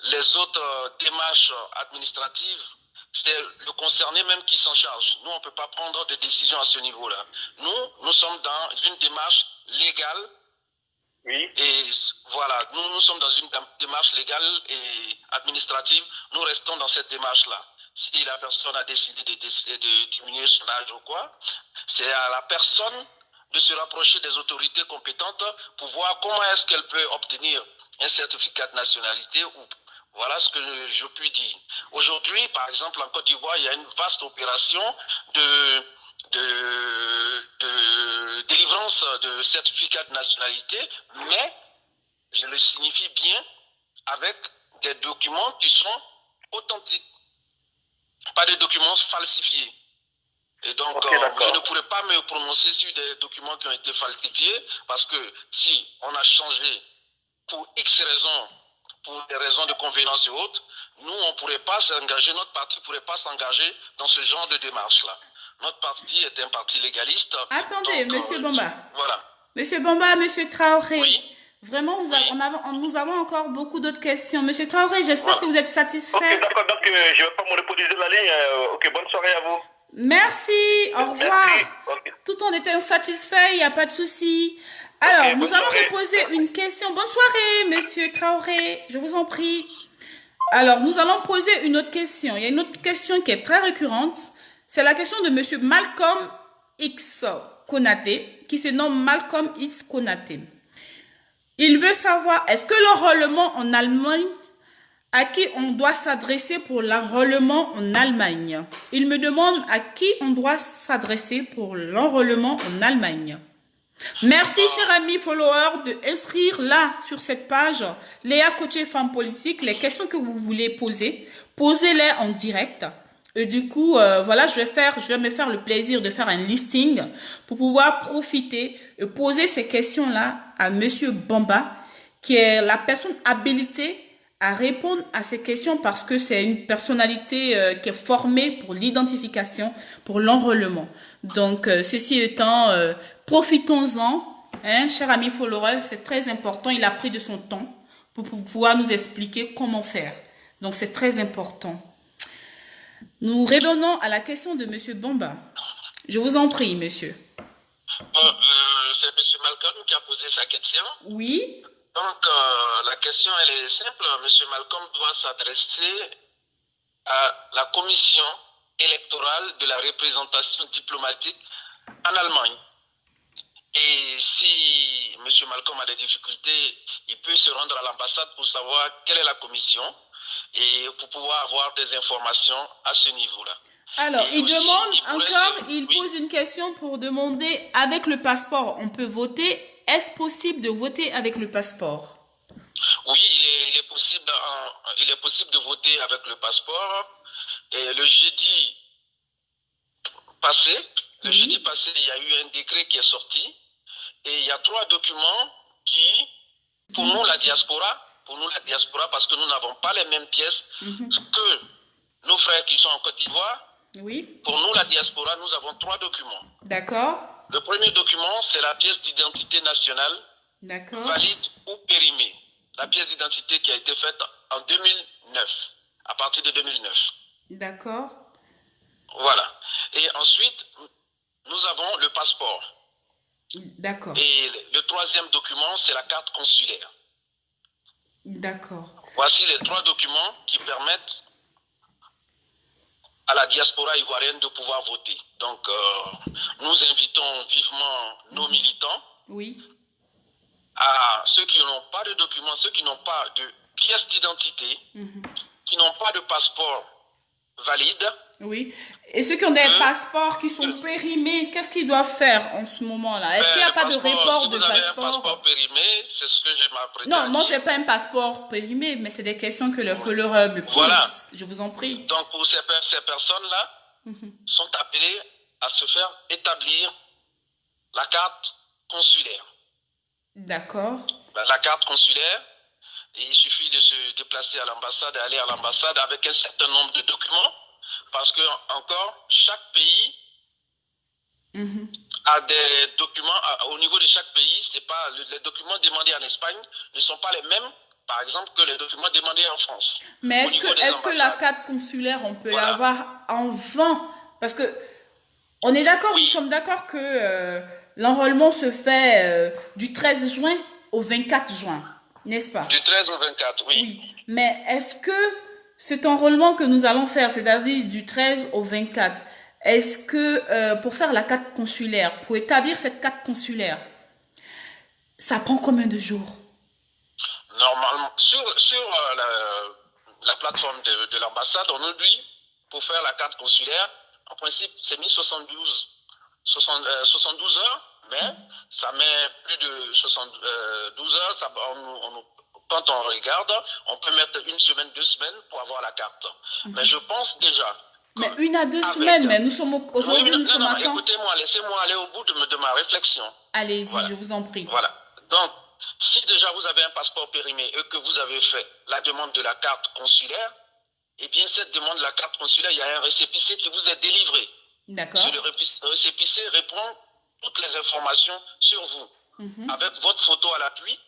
les autres démarches administratives, c'est le concerné même qui s'en charge. Nous, on ne peut pas prendre de décision à ce niveau-là. Nous sommes dans une démarche légale. Oui. Et voilà, nous sommes dans une démarche légale et administrative. Nous restons dans cette démarche-là. Si la personne a décidé de diminuer son âge ou quoi, c'est à la personne de se rapprocher des autorités compétentes pour voir comment est-ce qu'elle peut obtenir un certificat de nationalité ou voilà ce que je puis dire. Aujourd'hui, par exemple, en Côte d'Ivoire, il y a une vaste opération de délivrance de certificats de nationalité, mais je le signifie bien avec des documents qui sont authentiques, pas des documents falsifiés. Et donc, Okay, je ne pourrais pas me prononcer sur des documents qui ont été falsifiés parce que si on a changé pour X raisons, pour des raisons de convenance et autres, nous, on ne pourrait pas s'engager, notre parti ne pourrait pas s'engager dans ce genre de démarche-là. Notre parti est un parti légaliste. Attendez, donc, Monsieur Bamba. Voilà. Monsieur Bamba, Monsieur Traoré. Oui. Vraiment, Oui. nous avons encore beaucoup d'autres questions. Monsieur Traoré, j'espère que vous êtes satisfait. Ok, d'accord, donc je ne vais pas monopoliser la ligne. Ok, bonne soirée à vous. Merci, au revoir. Merci. Ok. Tout en étant satisfait, il n'y a pas de souci. Alors, Ok, nous bonne allons soirée. poser une question. Bonne soirée, Monsieur Traoré, je vous en prie. Alors, nous allons poser une autre question. Il y a une autre question qui est très récurrente. C'est la question de Monsieur Malcolm X Konaté, qui se nomme Malcolm X Konaté. Il veut savoir, est-ce que l'enrôlement en Allemagne, à qui on doit s'adresser pour l'enrôlement en Allemagne? Il me demande à qui on doit s'adresser pour l'enrôlement en Allemagne. Merci, cher ami follower, de inscrire là, sur cette page, Léa Coaché Femme Politique, les questions que vous voulez poser. Posez-les en direct. Et du coup, voilà, je vais me faire le plaisir de faire un listing pour pouvoir profiter et poser ces questions-là à Monsieur Bamba, qui est la personne habilitée à répondre à ces questions parce que c'est une personnalité qui est formée pour l'identification, pour l'enrôlement. Donc, ceci étant, profitons-en, hein, cher ami follower, c'est très important. Il a pris de son temps pour pouvoir nous expliquer comment faire. Donc, c'est très important. Nous revenons à la question de Monsieur Bamba. Je vous en prie, monsieur. C'est M. Malcolm qui a posé sa question. Oui. Donc, la question, elle est simple. M. Malcolm doit s'adresser à la commission électorale de la représentation diplomatique en Allemagne. Et si M. Malcolm a des difficultés, il peut se rendre à l'ambassade pour savoir quelle est la commission et pour pouvoir avoir des informations à ce niveau-là. Alors, et il aussi, demande il pose une question pour demander, avec le passeport, on peut voter. Est-ce possible de voter avec le passeport? Oui, il est possible de voter avec le passeport. Et le jeudi passé, il y a eu un décret qui est sorti. Et il y a 3 documents qui, pour nous, la diaspora, parce que nous n'avons pas les mêmes pièces que nos frères qui sont en Côte d'Ivoire. Oui. Pour nous, la diaspora, nous avons 3 documents. D'accord. Le premier document, c'est la pièce d'identité nationale, D'accord. valide ou périmée. La pièce d'identité qui a été faite en 2009, à partir de 2009. D'accord. Voilà. Et ensuite, nous avons le passeport. D'accord. Et le 3e document, c'est la carte consulaire. D'accord. Voici les 3 documents qui permettent à la diaspora ivoirienne de pouvoir voter. Donc, nous invitons vivement nos militants, Oui. à ceux qui n'ont pas de documents, ceux qui n'ont pas de pièce d'identité, qui n'ont pas de passeport valide. Oui. Et ceux qui ont des passeports qui sont périmés, qu'est-ce qu'ils doivent faire en ce moment-là? Est-ce qu'il n'y a pas de report de passeport? Si vous avez un passeport périmé, c'est ce que je m'apprête à dire. Non, moi, je n'ai pas un passeport périmé, mais c'est des questions que le follower me pose. Voilà. Je vous en prie. Donc, pour ces personnes-là, sont appelées à se faire établir la carte consulaire. D'accord. La carte consulaire, il suffit de se déplacer à l'ambassade, d'aller à l'ambassade avec un certain nombre de documents, parce que encore chaque pays à des documents au niveau de chaque pays. C'est pas les documents demandés en Espagne ne sont pas les mêmes, par exemple, que les documents demandés en France. Mais Au niveau des est-ce que la ambassades. carte consulaire, on peut Voilà. l'avoir avant? Parce que on est d'accord, Oui. nous sommes d'accord que l'enrôlement se fait du 13 juin au 24 juin, n'est-ce pas? Du 13 au 24, oui. Oui. Mais est-ce que cet enrôlement que nous allons faire, c'est-à-dire du 13 au 24, est-ce que pour faire la carte consulaire, pour établir cette carte consulaire, ça prend combien de jours? Normalement, sur la plateforme de l'ambassade, on nous dit, pour faire la carte consulaire, en principe, c'est 72 heures, mais ça met plus de 72 heures. Quand on regarde, on peut mettre une semaine, 2 semaines pour avoir la carte. Mais je pense déjà... Mais 1 à 2 semaines, mais nous sommes aujourd'hui, nous sommes à quand? Écoutez-moi, laissez-moi aller au bout de ma réflexion. Allez-y, Voilà. je vous en prie. Voilà. Donc, si déjà vous avez un passeport périmé et que vous avez fait la demande de la carte consulaire, eh bien, cette demande de la carte consulaire, il y a un récépissé qui vous est délivré. D'accord. Ce récépissé répond toutes les informations sur vous, avec votre photo à l'appui.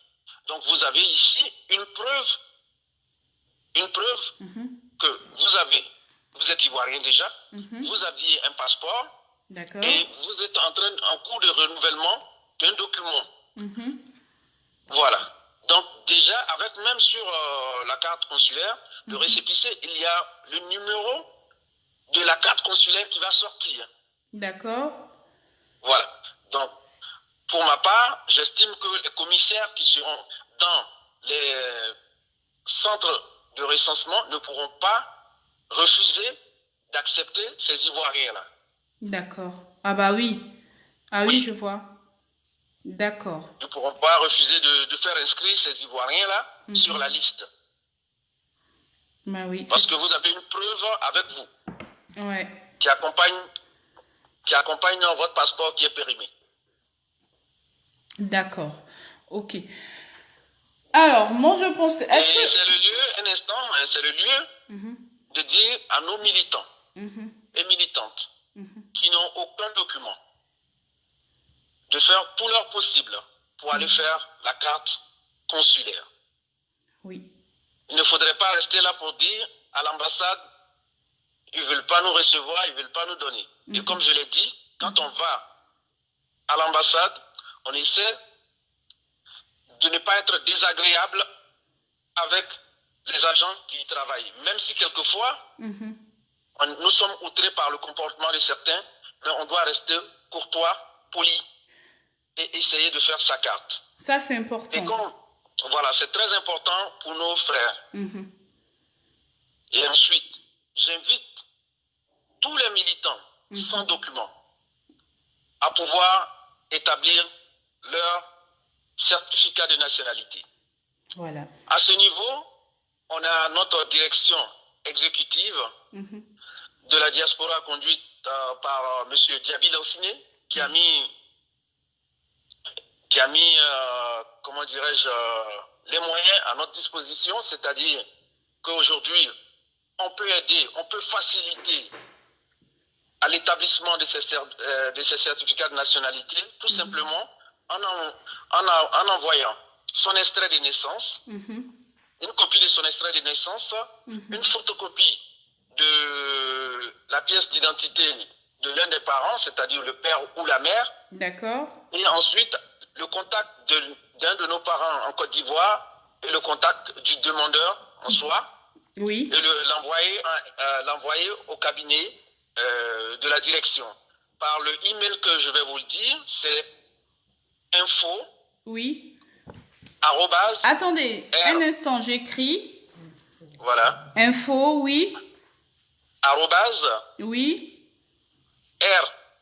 Donc, vous avez ici une preuve que vous êtes ivoirien déjà, vous aviez un passeport, D'accord. et vous êtes en cours de renouvellement d'un document. Voilà. Donc déjà, avec même sur la carte consulaire, le récépissé, il y a le numéro de la carte consulaire qui va sortir. D'accord. Voilà. Donc, pour ma part, j'estime que les commissaires qui seront dans les centres de recensement ne pourront pas refuser d'accepter ces Ivoiriens-là. D'accord. Ah bah oui. Ah oui, Oui. je vois. D'accord. Ne pourront pas refuser de faire inscrire ces Ivoiriens-là sur la liste. Bah oui. Parce que vous avez une preuve avec vous Ouais. qui accompagne votre passeport qui est périmé. D'accord. Ok. Alors, moi je pense que... Et c'est le lieu, un instant, c'est le lieu de dire à nos militants et militantes qui n'ont aucun document de faire tout leur possible pour aller faire la carte consulaire. Oui. Il ne faudrait pas rester là pour dire à l'ambassade, ils ne veulent pas nous recevoir, ils ne veulent pas nous donner. Et comme je l'ai dit, quand on va à l'ambassade, on essaie de ne pas être désagréable avec les agents qui y travaillent. Même si quelquefois, nous sommes outrés par le comportement de certains, mais on doit rester courtois, poli et essayer de faire sa carte. Ça, c'est important. Et comme, voilà, c'est très important pour nos frères. Et ensuite, j'invite tous les militants sans document à pouvoir établir leur certificat de nationalité. Voilà. À ce niveau, on a notre direction exécutive de la diaspora conduite par M. Diaby Lanciné, qui a mis comment dirais-je, les moyens à notre disposition, c'est-à-dire qu'aujourd'hui, on peut aider, on peut faciliter à l'établissement de ces certificats de nationalité, tout simplement en envoyant son extrait de naissance, une copie de son extrait de naissance, une photocopie de la pièce d'identité de l'un des parents, c'est-à-dire le père ou la mère. D'accord. Et ensuite, le contact d'un de nos parents en Côte d'Ivoire et le contact du demandeur en soi. Oui. Et l'envoyer au cabinet de la direction. Par le email que je vais vous le dire, c'est info. Oui. Arrobase. Attendez, un instant, j'écris. Voilà. Info, oui. Arrobase. Oui.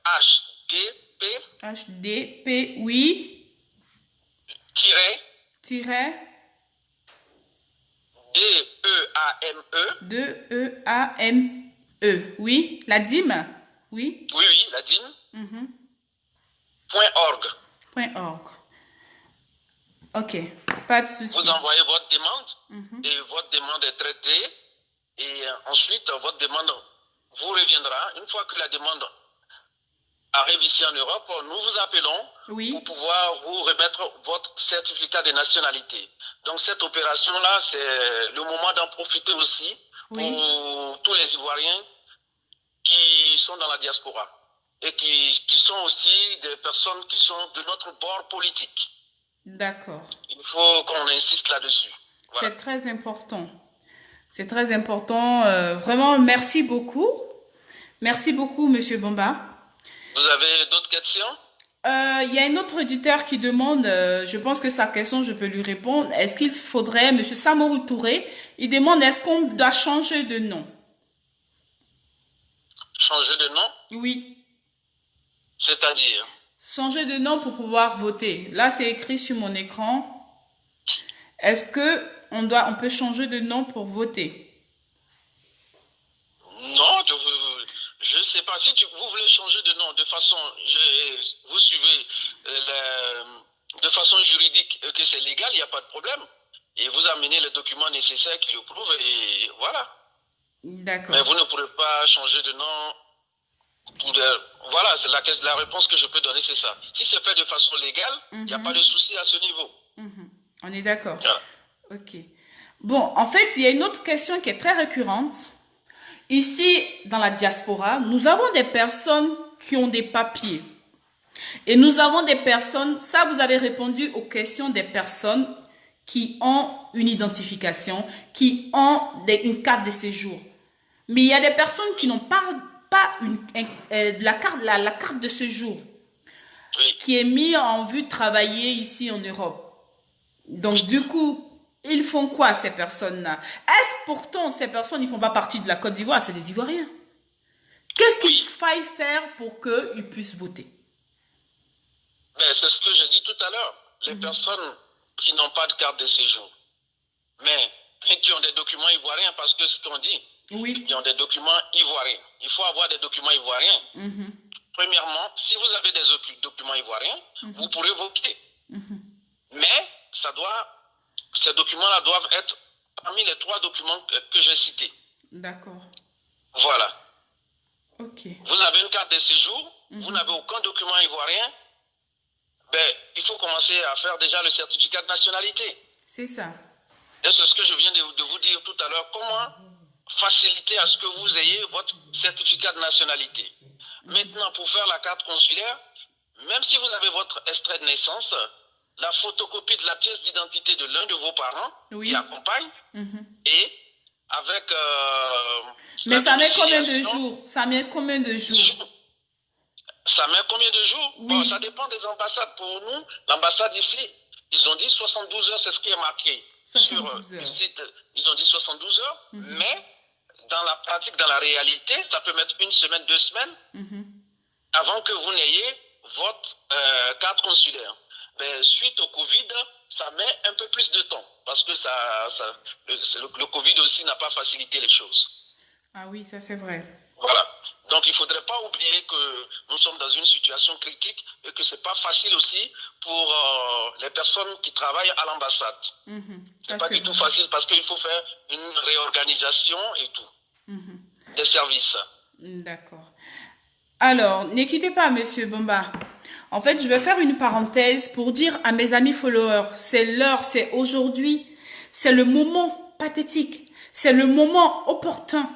RHDP. HDP, oui. Tiret. DEAME. Oui. La dîme. Oui. Oui, la dîme. .org. .org. Ok, pas de souci. Vous envoyez votre demande et votre demande est traitée et ensuite votre demande vous reviendra. Une fois que la demande arrive ici en Europe, nous vous appelons Oui, pour pouvoir vous remettre votre certificat de nationalité. Donc cette opération-là, c'est le moment d'en profiter aussi oui, pour tous les Ivoiriens qui sont dans la diaspora et qui sont aussi des personnes qui sont de notre bord politique. d'accord. Il faut qu'on insiste là-dessus. Voilà. C'est très important. C'est très important. Vraiment, merci beaucoup. Merci beaucoup, Monsieur Bomba. Vous avez d'autres questions? Il y a un autre auditeur qui demande, je pense que sa question, je peux lui répondre. Est-ce qu'il faudrait, Monsieur Samourou Touré, il demande est-ce qu'on doit changer de nom? Changer de nom? Oui, C'est-à-dire? changer de nom pour pouvoir voter. Là, c'est écrit sur mon écran. Est-ce que on peut changer de nom pour voter? Non, je ne sais pas. Si vous voulez changer de nom de façon, vous suivez de façon juridique que c'est légal, il n'y a pas de problème. Et vous amenez les documents nécessaires qui le prouvent et voilà. D'accord. Mais vous ne pourrez pas changer de nom. Voilà, c'est la réponse que je peux donner, c'est ça. Si c'est fait de façon légale, il n'y a pas de souci à ce niveau. On est d'accord. Voilà. Ok. Bon, en fait, il y a une autre question qui est très récurrente. Ici, dans la diaspora, nous avons des personnes qui ont des papiers. Et nous avons des personnes, ça vous avez répondu aux questions des personnes qui ont une identification, qui ont une carte de séjour. Mais il y a des personnes qui n'ont pas la carte de séjour Oui. qui est mise en vue de travailler ici en Europe. Donc, du coup, ils font quoi, ces personnes-là? Est-ce pourtant, ces personnes, ils ne font pas partie de la Côte d'Ivoire, c'est des Ivoiriens? Qu'est-ce qu'il faille faire pour qu'ils puissent voter? Ben, c'est ce que j'ai dit tout à l'heure. Les personnes qui n'ont pas de carte de séjour, mais qui ont des documents ivoiriens, parce que ce qu'on dit, Oui. ils ont des documents ivoiriens. Il faut avoir des documents ivoiriens. Premièrement, si vous avez des documents ivoiriens, vous pourrez voter. Mais ces documents-là doivent être parmi les 3 documents que j'ai cités. D'accord. Voilà. Ok. Vous avez une carte de séjour, vous n'avez aucun document ivoirien, ben, il faut commencer à faire déjà le certificat de nationalité. C'est ça. Et c'est ce que je viens de vous dire tout à l'heure. Comment faciliter à ce que vous ayez votre certificat de nationalité? Maintenant, pour faire la carte consulaire, même si vous avez votre extrait de naissance, la photocopie de la pièce d'identité de l'un de vos parents qui accompagne, et avec... Mais ça met combien de jours? Ça met combien de jours? Ça met combien de jours? Oui. Bon, ça dépend des ambassades. Pour nous, l'ambassade ici, ils ont dit 72 heures, c'est ce qui est marqué sur le site. Ils ont dit 72 heures, mais dans la pratique, dans la réalité, ça peut mettre 1 semaine, 2 semaines avant que vous n'ayez votre carte consulaire. Mais suite au Covid, ça met un peu plus de temps parce que le Covid aussi n'a pas facilité les choses. Ah oui, ça c'est vrai. Voilà. Donc il ne faudrait pas oublier que nous sommes dans une situation critique et que ce n'est pas facile aussi pour les personnes qui travaillent à l'ambassade. Ce n'est pas du tout facile parce qu'il faut faire une réorganisation et tout. Des services. D'accord. Alors, ne quittez pas, Monsieur Bomba. En fait, je vais faire une parenthèse pour dire à mes amis followers, c'est l'heure, c'est aujourd'hui, c'est le moment pathétique, c'est le moment opportun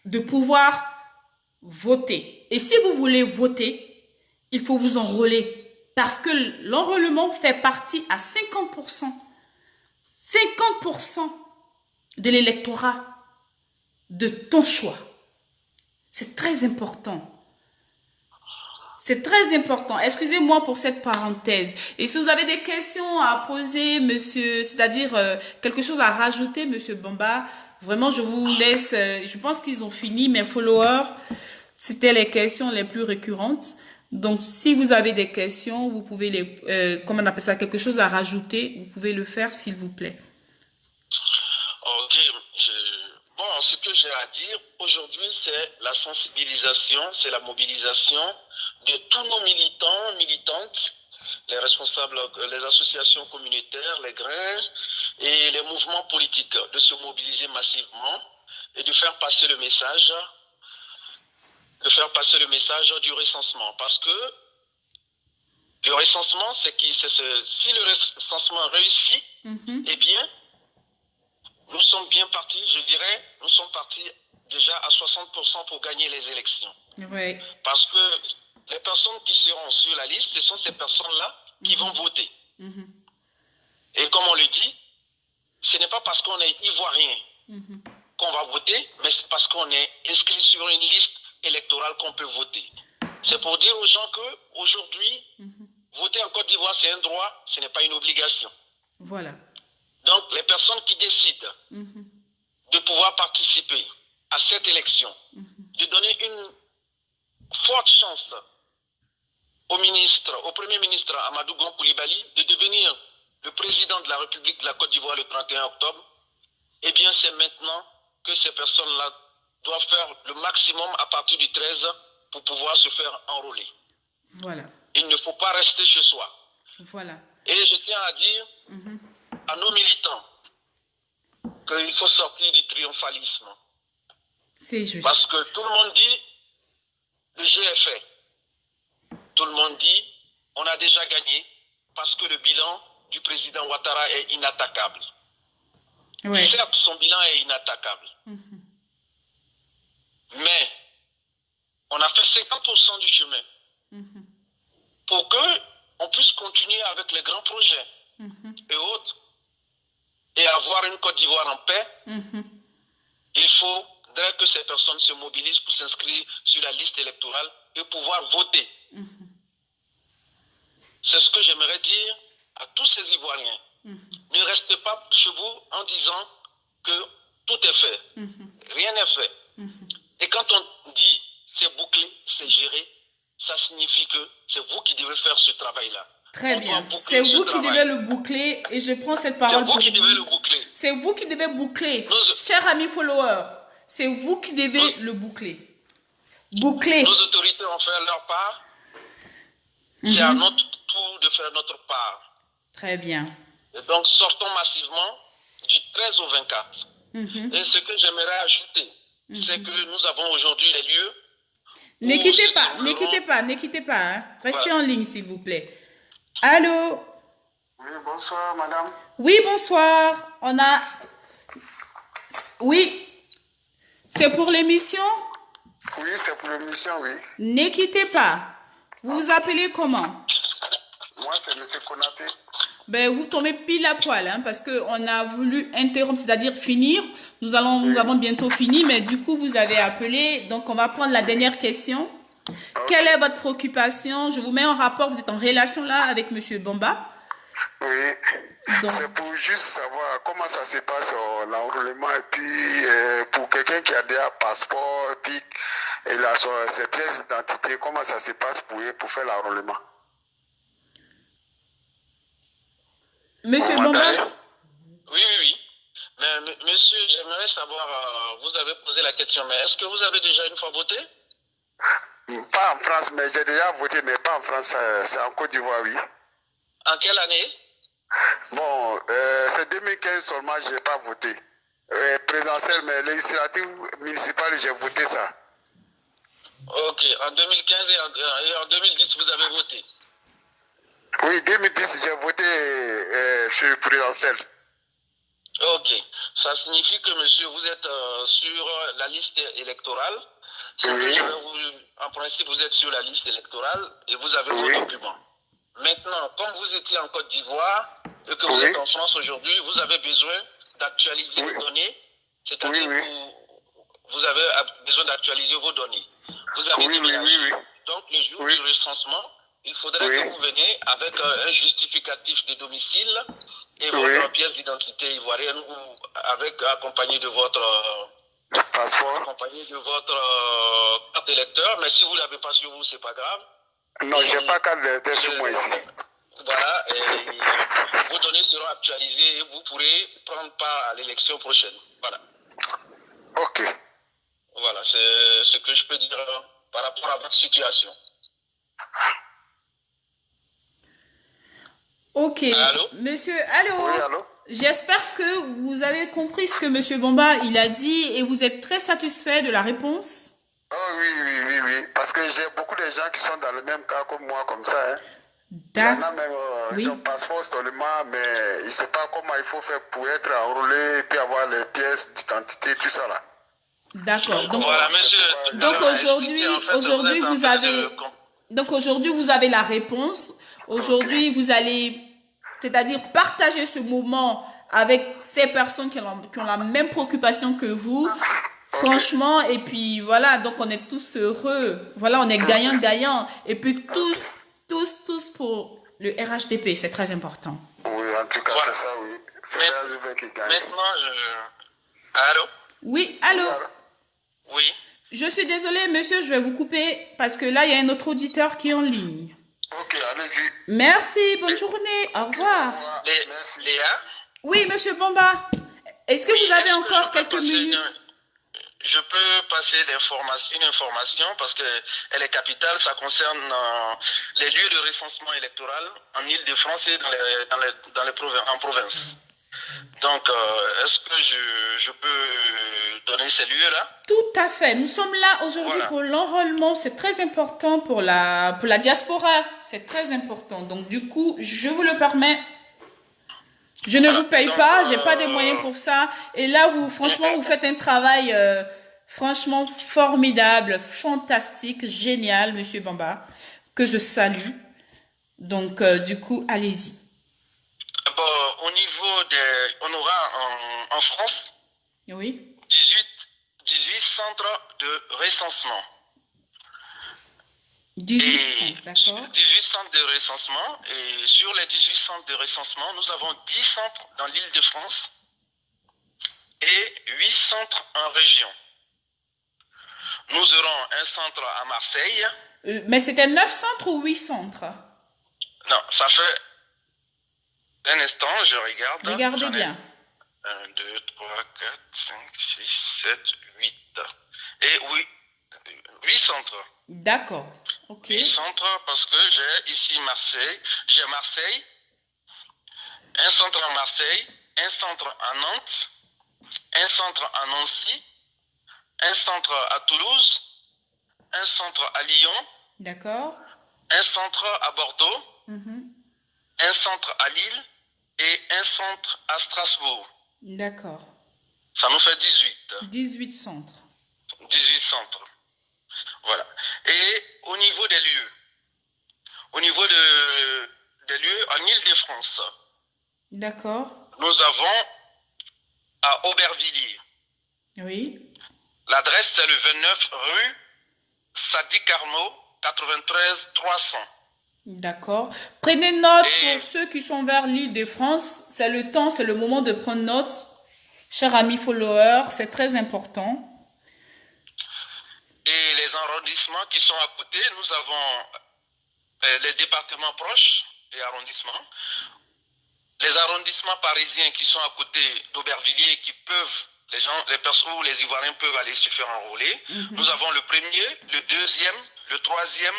de pouvoir voter. Et si vous voulez voter, il faut vous enrôler parce que l'enrôlement fait partie à 50%. 50% de l'électorat de ton choix. C'est très important. C'est très important. Excusez-moi pour cette parenthèse. Et si vous avez des questions à poser, monsieur, c'est-à-dire quelque chose à rajouter, monsieur Bomba, vraiment, je vous laisse. Je pense qu'ils ont fini. Mes followers, c'était les questions les plus récurrentes. Donc, si vous avez des questions, vous pouvez les, comment on appelle ça, quelque chose à rajouter, vous pouvez le faire, s'il vous plaît. Ok. Bon, ce que j'ai à dire aujourd'hui, c'est la sensibilisation, c'est la mobilisation de tous nos militants, militantes, les responsables, les associations communautaires, les grains et les mouvements politiques, de se mobiliser massivement et de faire passer le message de faire passer le message du recensement. Parce que le recensement, si le recensement réussit, eh bien, nous sommes bien partis, je dirais, nous sommes partis déjà à 60% pour gagner les élections. Oui. Parce que les personnes qui seront sur la liste, ce sont ces personnes-là qui vont voter. Et comme on le dit, ce n'est pas parce qu'on est ivoirien qu'on va voter, mais c'est parce qu'on est inscrit sur une liste électorale qu'on peut voter. C'est pour dire aux gens qu'aujourd'hui, voter en Côte d'Ivoire, c'est un droit, ce n'est pas une obligation. Voilà. Donc, les personnes qui décident de pouvoir participer à cette élection, de donner une forte chance au Premier ministre Amadou Gon Coulibaly de devenir le président de la République de la Côte d'Ivoire le 31 octobre, eh bien, c'est maintenant que ces personnes-là doivent faire le maximum à partir du 13 pour pouvoir se faire enrôler. Voilà. Il ne faut pas rester chez soi. Voilà. Et je tiens à dire à nos militants qu'il faut sortir du triomphalisme. C'est juste. Parce que tout le monde dit, le jeu est fait. Tout le monde dit, on a déjà gagné parce que le bilan du président Ouattara est inattaquable. Ouais. Certes, son bilan est inattaquable. Mais on a fait 50% du chemin pour qu'on puisse continuer avec les grands projets et autres et avoir une Côte d'Ivoire en paix. Il faudrait que ces personnes se mobilisent pour s'inscrire sur la liste électorale et pouvoir voter. C'est ce que j'aimerais dire à tous ces Ivoiriens. Ne restez pas chez vous en disant que tout est fait. Rien n'est fait. Et quand on dit c'est bouclé, c'est géré, ça signifie que c'est vous qui devez faire ce travail-là. Très bien. C'est vous qui devez le boucler et je prends cette parole pour vous. C'est vous qui devez le boucler. C'est vous qui devez boucler. Chers amis followers, c'est vous qui devez le boucler. Boucler. Nos autorités ont fait leur part. C'est à notre tour de faire notre part. Très bien. Et donc, sortons massivement du 13 au 24. Et ce que j'aimerais ajouter, c'est que nous avons aujourd'hui les lieux. Ne quittez pas, ne quittez pas. Hein. Restez en ligne, s'il vous plaît. Allô? Oui, bonsoir, madame. Oui, bonsoir. On a... Oui. C'est pour l'émission? Oui, c'est pour l'émission, oui. Ne quittez pas. Vous vous appelez comment? Moi, c'est M. Konaté. Ben, vous tombez pile à poil, hein, parce qu'on a voulu interrompre, c'est-à-dire finir. Nous avons bientôt fini, mais du coup, vous avez appelé. Donc, on va prendre la dernière question. Quelle est votre préoccupation? Je vous mets en rapport, vous êtes en relation là avec M. Bomba. Oui, c'est pour juste savoir comment ça se passe l'enrôlement et puis pour quelqu'un qui a déjà un passeport et puis il a ses pièces d'identité, comment ça se passe pour faire l'enrôlement? Monsieur Bomba? Oui. Mais monsieur, j'aimerais savoir, vous avez posé la question, mais est-ce que vous avez déjà une fois voté? Pas en France, mais j'ai déjà voté, mais pas en France, c'est en Côte d'Ivoire, oui. En quelle année? Bon, c'est 2015 seulement, je n'ai pas voté. Présidentielle, mais législative municipale, j'ai voté ça. Ok, en 2015 et en 2010, vous avez voté? Oui, 2010, j'ai voté sur présidentielle. Ok, ça signifie que monsieur, vous êtes sur la liste électorale. Oui. En principe, vous êtes sur la liste électorale et vous avez vos documents. Maintenant, comme vous étiez en Côte d'Ivoire et que vous êtes en France aujourd'hui, vous avez besoin d'actualiser vos données. C'est-à-dire que vous avez besoin d'actualiser vos données. Vous avez déménagé. Donc, le jour du recensement, il faudrait que vous veniez avec un justificatif de domicile et votre pièce d'identité ivoirienne ou accompagné de votre passeport, accompagné de votre carte d'électeur. Mais si vous ne l'avez pas sur vous, c'est pas grave. Non, je n'ai pas carte d'électeur sur moi ici. Voilà, et vos données seront actualisées et vous pourrez prendre part à l'élection prochaine. Voilà. Ok. Voilà, c'est ce que je peux dire par rapport à votre situation. Ok. Allô? Monsieur, allô? Oui, allô? J'espère que vous avez compris ce que Monsieur Bomba il a dit et vous êtes très satisfait de la réponse. Oh oui. Parce que j'ai beaucoup de gens qui sont dans le même cas comme moi, comme ça. Hein. Il y en a même, ils ont passeport seulement, mais ils ne savent pas comment il faut faire pour être enrôlé et puis avoir les pièces d'identité, tout ça là. D'accord. Donc, voilà, monsieur. Donc aujourd'hui, vous avez la réponse. Aujourd'hui, vous allez, c'est-à-dire partager ce moment avec ces personnes qui ont la même préoccupation que vous. Franchement, et puis voilà, donc on est tous heureux. Voilà, on est gagnant-gagnant. Et puis tous pour le RHDP, c'est très important. Oui, en tout cas, c'est ça, oui. C'est RHDP qui gagne. Maintenant, Allô? Oui, allô? Oui. Je suis désolée, monsieur, je vais vous couper parce que là, il y a un autre auditeur qui est en ligne. Ok, allez-y. Merci, bonne journée, au revoir. Merci. Léa? Oui, monsieur Bamba, est-ce que vous avez encore quelques minutes? Je peux passer une information parce que elle est capitale, ça concerne les lieux de recensement électoral en Île-de-France et en province. Donc, est-ce que je peux donner ces lieux-là? Tout à fait. Nous sommes là aujourd'hui pour l'enrôlement. C'est très important pour la diaspora. C'est très important. Donc, du coup, je vous le permets. Je ne vous paye pas. J'ai pas des moyens pour ça. Et là, franchement, vous faites un travail franchement formidable, fantastique, génial, monsieur Bamba, que je salue. Donc, du coup, allez-y. Bon, au niveau on aura en France 18 centres de recensement. 18 centres de recensement. Et sur les 18 centres de recensement, nous avons 10 centres dans l'Île-de-France et 8 centres en région. Nous aurons un centre à Marseille. Mais c'était 9 centres ou 8 centres? Non, ça fait... Un instant, je regarde. Regardez bien. 1, 2, 3, 4, 5, 6, 7, 8. Et oui, 8 centres. D'accord. Ok. 8 centres parce que j'ai ici Marseille. J'ai Marseille, un centre à Marseille, un centre à Nantes, un centre à Nancy, un centre à Toulouse, un centre à Lyon. D'accord. Un centre à Bordeaux, un centre à Lille et un centre à Strasbourg. D'accord. Ça nous fait 18. 18 centres. 18 centres. Voilà. Et au niveau des lieux, des lieux en Île-de-France. D'accord. Nous avons à Aubervilliers. Oui. L'adresse, c'est le 29 rue Sadi Carnot, 93 300. D'accord. Prenez note pour ceux qui sont vers l'Île-de-France. C'est le moment de prendre note. Chers amis followers, c'est très important. Et les arrondissements qui sont à côté, nous avons les départements proches et arrondissements. Les arrondissements parisiens qui sont à côté d'Aubervilliers qui peuvent, les personnes ou les Ivoiriens peuvent aller se faire enrôler. Nous avons le premier, le deuxième, le troisième,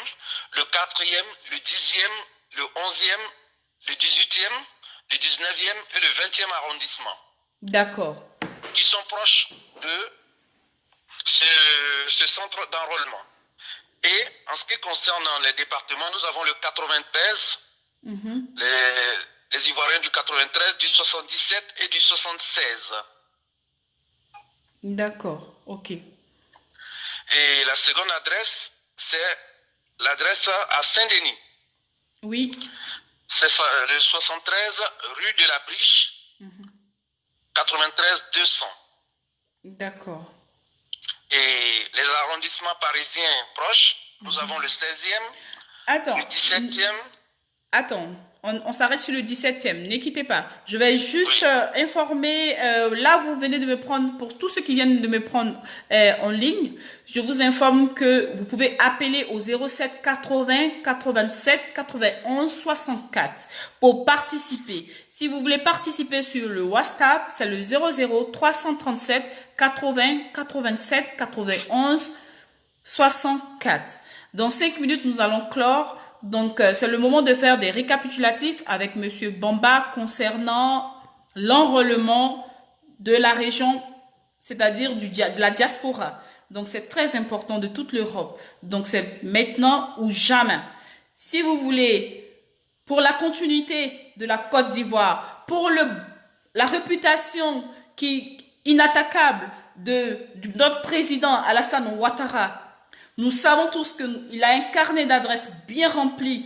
le quatrième, le 10e, le 11e, le 18e, le 19e et le 20e arrondissement. D'accord. Qui sont proches de ce centre d'enrôlement. Et en ce qui concerne les départements, nous avons le 93, les Ivoiriens du 93, du 77 et du 76. D'accord, ok. Et la seconde adresse, c'est l'adresse à Saint-Denis. Oui. C'est le 73 rue de la Briche, 93 200. D'accord. Et les arrondissements parisiens proches, nous avons le 16e, le 17e. Attends, on s'arrête sur le 17e, ne quittez pas. Je vais juste informer, là vous venez de me prendre, pour tous ceux qui viennent de me prendre en ligne, je vous informe que vous pouvez appeler au 07 80 87 91 64 pour participer. Si vous voulez participer sur le WhatsApp, c'est le 00 337 80 87 91 64. Dans 5 minutes, nous allons clore. Donc, c'est le moment de faire des récapitulatifs avec Monsieur Bamba concernant l'enrôlement de la région, c'est-à-dire de la diaspora. Donc, c'est très important de toute l'Europe. Donc, c'est maintenant ou jamais. Si vous voulez, pour la continuité de la Côte d'Ivoire, pour la réputation inattaquable de notre président Alassane Ouattara, nous savons tous qu'il a un carnet d'adresses bien rempli,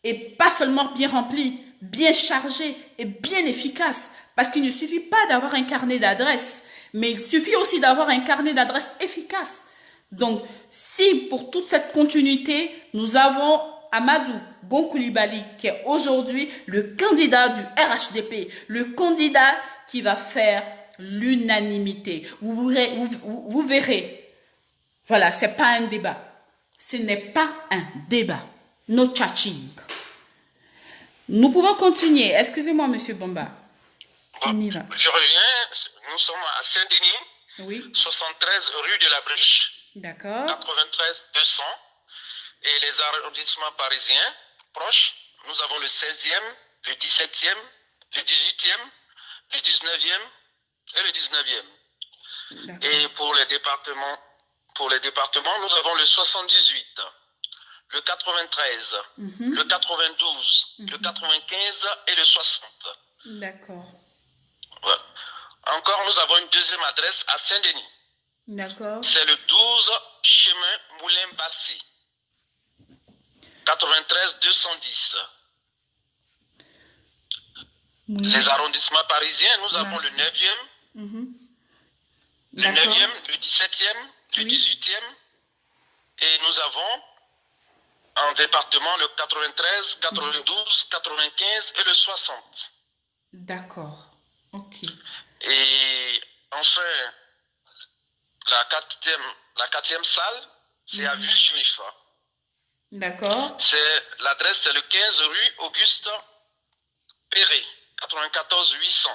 et pas seulement bien rempli, bien chargé et bien efficace. Parce qu'il ne suffit pas d'avoir un carnet d'adresses, mais il suffit aussi d'avoir un carnet d'adresses efficace. Donc, si pour toute cette continuité, nous avons Amadou Gon Coulibaly, qui est aujourd'hui le candidat du RHDP, le candidat qui va faire l'unanimité. Vous verrez. Voilà, c'est pas un débat. Ce n'est pas un débat. No chatting. Nous pouvons continuer. Excusez-moi, Monsieur Bomba. On y va. Je reviens. Nous sommes à Saint-Denis. Oui. 73 rue de la Briche. D'accord. 93 200. Et les arrondissements parisiens proches, nous avons le 16e, le 17e, le 18e, le 19e et le 19e. Et pour les départements, nous avons le 78, le 93, le 92, le 95 et le 60. D'accord. Voilà. Encore, nous avons une deuxième adresse à Saint-Denis. D'accord. C'est le 12 chemin Moulin-Bassé. 93 210. Les arrondissements parisiens, nous avons le 9e, le 9e, le 17e, le 18e, et nous avons en département le 93, 92, 95 et le 60. D'accord. Ok. Et enfin, la quatrième salle, c'est à Villejuif. D'accord. L'adresse, c'est le 15 rue Auguste Perret, 94 800.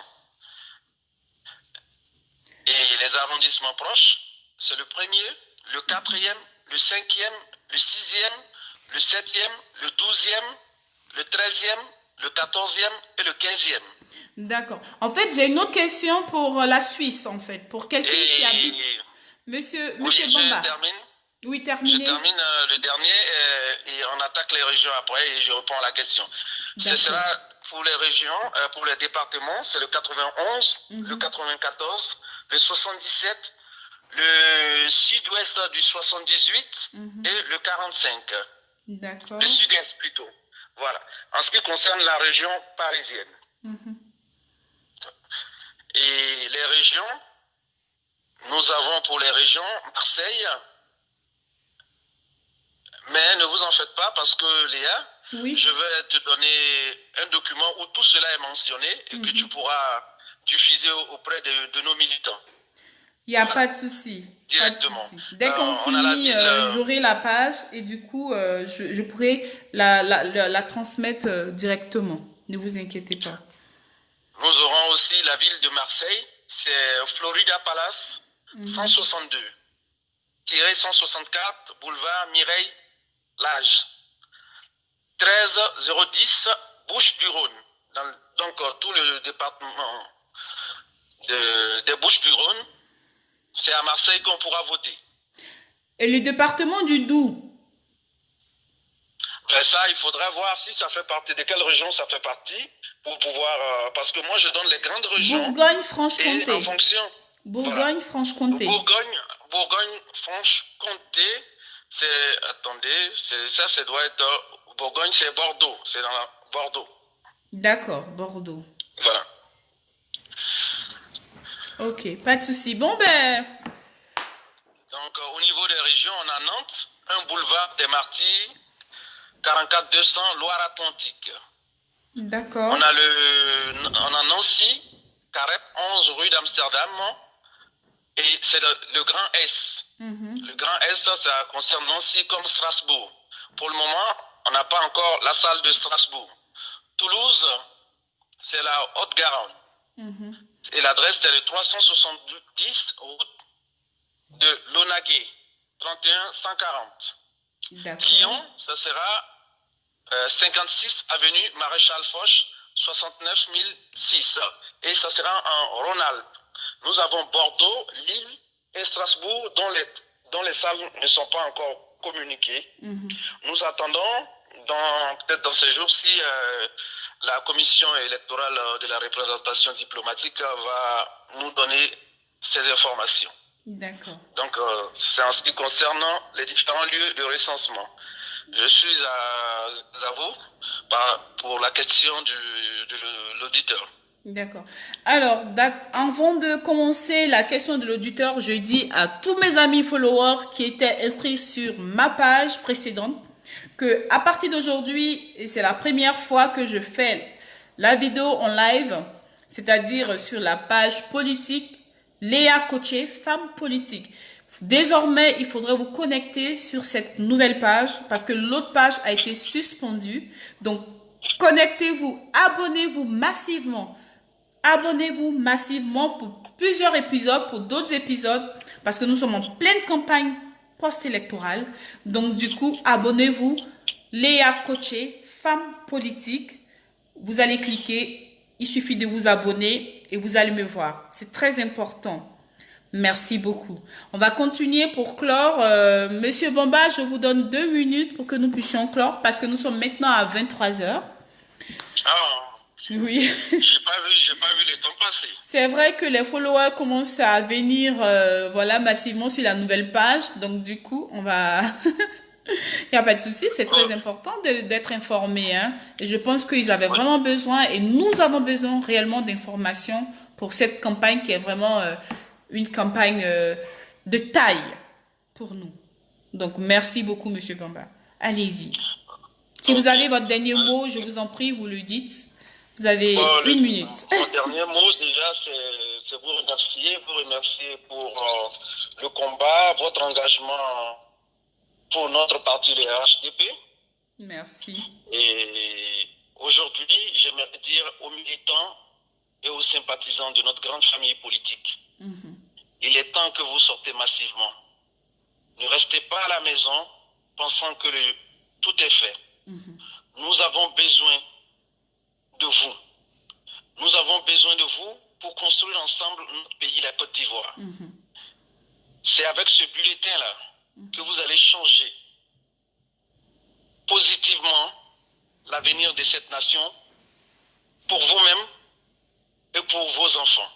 Et les arrondissements proches, c'est le 1er, le 4e, le 5e, le 6e, le 7e, le 12e, le 13e, le 14e et le 15e. D'accord. En fait, j'ai une autre question pour la Suisse, en fait, pour quelqu'un qui habite. Monsieur Bomba. Je termine. Oui, terminez. Je termine le dernier et on attaque les régions après et je réponds à la question. Ce sera pour les régions, pour les départements, c'est le 91, le 94, le 77, le sud-ouest du 78 et le 45. D'accord. Le sud-est plutôt. Voilà. En ce qui concerne la région parisienne. Et les régions, nous avons pour les régions Marseille. Mais ne vous en faites pas parce que Léa, je vais te donner un document où tout cela est mentionné et que tu pourras diffuser auprès de nos militants. Il n'y a pas de souci. Directement. Dès qu'on finit, j'aurai la page et du coup, je pourrai la transmettre directement. Ne vous inquiétez pas. Nous aurons aussi la ville de Marseille, c'est Florida Palace, 162-164, boulevard Mireille Lage. 13010, Bouches-du-Rhône. Donc, tout le département des Bouches-du-Rhône, c'est à Marseille qu'on pourra voter. Et le département du Doubs? Ben ça, il faudra voir si ça fait partie, de quelle région ça fait partie, pour pouvoir, parce que moi je donne les grandes régions. Bourgogne-Franche-Comté. En fonction. Bourgogne-Franche-Comté. Bourgogne-Franche-Comté, c'est, attendez, ça doit être, Bourgogne c'est Bordeaux, c'est dans la Bordeaux. D'accord, Bordeaux. Voilà. Ok, pas de souci. Bon ben. Donc au niveau des régions, on a Nantes, un boulevard des Martyrs, 44 200 Loire-Atlantique. D'accord. On a Nancy, Carrep 11 rue d'Amsterdam, et c'est le Grand S. Le Grand S, ça concerne Nancy comme Strasbourg. Pour le moment, on n'a pas encore la salle de Strasbourg. Toulouse, c'est la Haute-Garonne. Et l'adresse, c'est le 370 route de Launaguet, 31 140. Lyon, ça sera 56 avenue Maréchal Foch, 69 006. Et ça sera en Rhône-Alpes. Nous avons Bordeaux, Lille et Strasbourg dans dont les salles ne sont pas encore communiquées. Nous attendons, peut-être dans ces jours-ci, la commission électorale de la représentation diplomatique va nous donner ces informations. D'accord. Donc, c'est en ce qui concerne les différents lieux de recensement. Je suis à vous pour la question de l'auditeur. D'accord. Alors, avant de commencer la question de l'auditeur, je dis à tous mes amis followers qui étaient inscrits sur ma page précédente que à partir d'aujourd'hui, et c'est la première fois que je fais la vidéo en live, c'est-à-dire sur la page politique, Léa Coaché, femme politique. Désormais, il faudrait vous connecter sur cette nouvelle page parce que l'autre page a été suspendue. Donc, connectez-vous, abonnez-vous massivement. Abonnez-vous massivement pour plusieurs épisodes, pour d'autres épisodes, parce que nous sommes en pleine campagne post-électorale. Donc, du coup, abonnez-vous. Léa Coaché, femme politique. Vous allez cliquer. Il suffit de vous abonner et vous allez me voir. C'est très important. Merci beaucoup. On va continuer pour clore. Monsieur Bamba, je vous donne 2 minutes pour que nous puissions clore, parce que nous sommes maintenant à 23h. Ah. Oui. J'ai pas vu le temps passer. C'est vrai que les followers commencent à venir voilà, massivement sur la nouvelle page. Donc, du coup, on va... Il n'y a pas de souci, c'est très important d'être informé. Hein. Et je pense qu'ils avaient vraiment besoin, et nous avons besoin réellement d'informations pour cette campagne qui est vraiment une campagne de taille pour nous. Donc, merci beaucoup, Monsieur Bamba. Allez-y. Si vous avez votre dernier mot, je vous en prie, vous le dites. Vous avez 1 minute. Mon dernier mot, déjà, c'est vous remercier pour le combat, votre engagement pour notre parti, le RHDP. Merci. Et aujourd'hui, j'aimerais dire aux militants et aux sympathisants de notre grande famille politique, il est temps que vous sortez massivement. Ne restez pas à la maison pensant que tout est fait. Nous avons besoin de vous. Nous avons besoin de vous pour construire ensemble notre pays, la Côte d'Ivoire. C'est avec ce bulletin-là que vous allez changer positivement l'avenir de cette nation pour vous-même et pour vos enfants.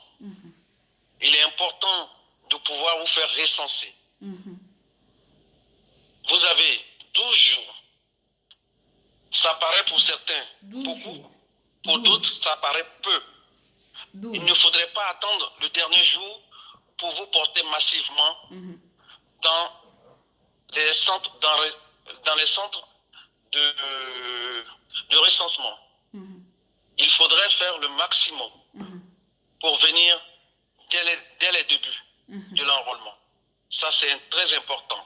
Il est important de pouvoir vous faire recenser. Vous avez 12 jours. Ça paraît pour certains beaucoup. Pour d'autres, ça paraît peu. Il ne faudrait pas attendre le dernier jour pour vous porter massivement dans les centres, de recensement. Il faudrait faire le maximum pour venir dès les débuts de l'enrôlement. Ça, c'est très important.